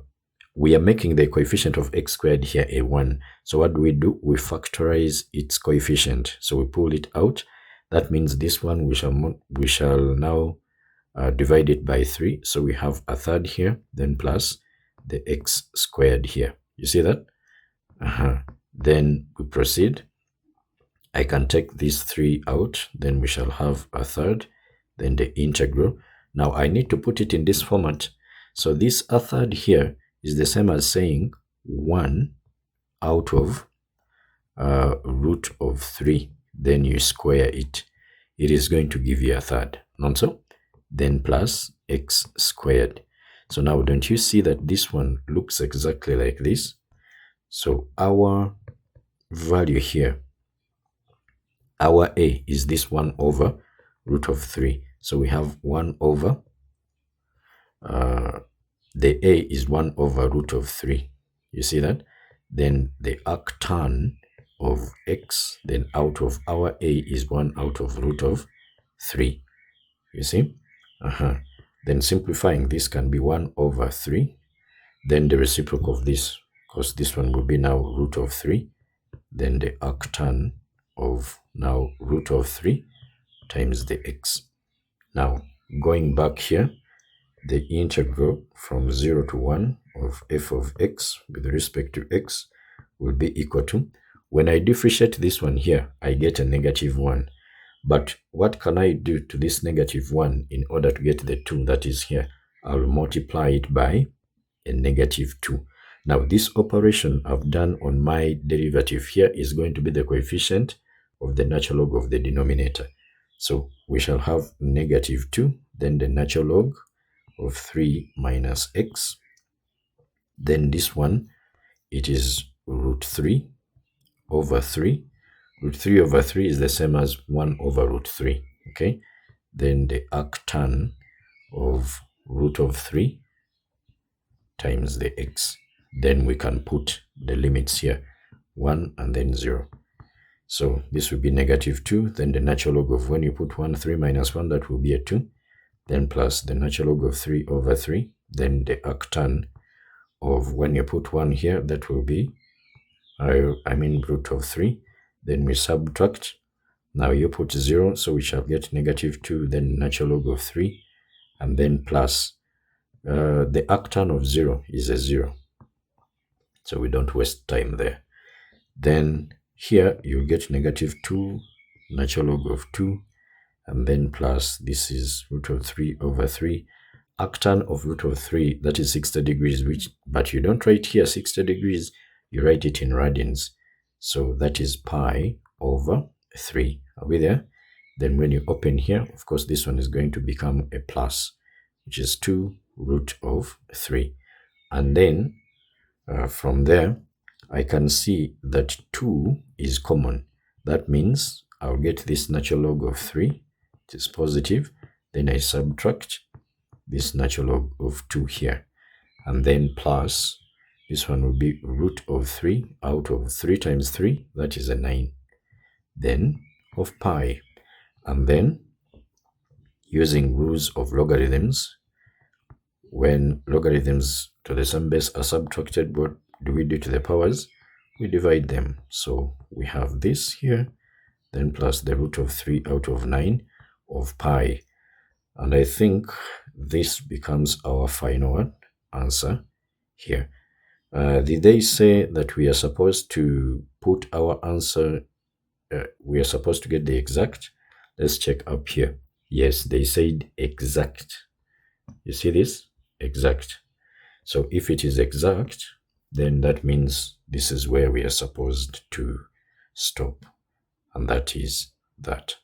making the coefficient of x squared here a 1. So what do? We factorize its coefficient. So we pull it out. That means this one we shall now divide it by 3. So we have a third here, then plus the x squared here. You see that? Then we proceed. I can take these 3 out, then we shall have a third, then the integral. Now I need to put it in this format. So this a third here is the same as saying 1 out of root of 3. Then you square it. It is going to give you a third, not so? Then plus x squared. So now don't you see that this one looks exactly like this? So our value here, our a is this 1 over root of 3. So we have 1 over, the a is 1 over root of 3. You see that? Then the arctan of x, then out of our a is 1 out of root of 3. You see? Then simplifying this can be 1 over 3. Then the reciprocal of this, because this one will be now root of 3. Then the arctan of now root of 3 times the x. Now, going back here, the integral from 0 to 1 of f of x with respect to x will be equal to, when I differentiate this one here, I get a negative 1. But what can I do to this negative 1 in order to get the 2 that is here? I'll multiply it by a negative 2. Now, this operation I've done on my derivative here is going to be the coefficient of the natural log of the denominator. So we shall have negative 2, then the natural log of 3 minus x. Then this one, it is root 3 over 3. Root 3 over 3 is the same as 1 over root 3. Okay. Then the arctan of root of 3 times the x. Then we can put the limits here, 1 and then 0. So this will be negative 2. Then the natural log of, when you put 1, 3 minus 1, that will be a 2. Then plus the natural log of 3 over 3. Then the arctan of, when you put 1 here, that will be, root of 3. Then we subtract. Now you put 0, so we shall get negative 2, then natural log of 3, and then plus the arctan of 0 is a 0. So we don't waste time there. Then here you get negative 2, natural log of 2, and then plus, this is root of 3 over 3. Arctan of root of 3, that is 60 degrees, but you don't write here 60 degrees, you write it in radians. So that is pi over 3. Are we there? Then when you open here, of course, this one is going to become a plus, which is 2 root of 3. And then from there, I can see that 2 is common. That means I'll get this natural log of 3, it is positive, then I subtract this natural log of 2 here, and then plus, this one will be root of 3 out of 3 times 3, that is a 9, then of pi, and then using rules of logarithms, when logarithms to the same base are subtracted, what do we do to the powers? We divide them. So we have this here, then plus the root of 3 out of 9 of pi. And I think this becomes our final answer here. Did they say that we are supposed to put our answer, we are supposed to get the exact? Let's check up here. Yes, they said exact. You see this? Exact. So if it is exact, then that means this is where we are supposed to stop. And that is that.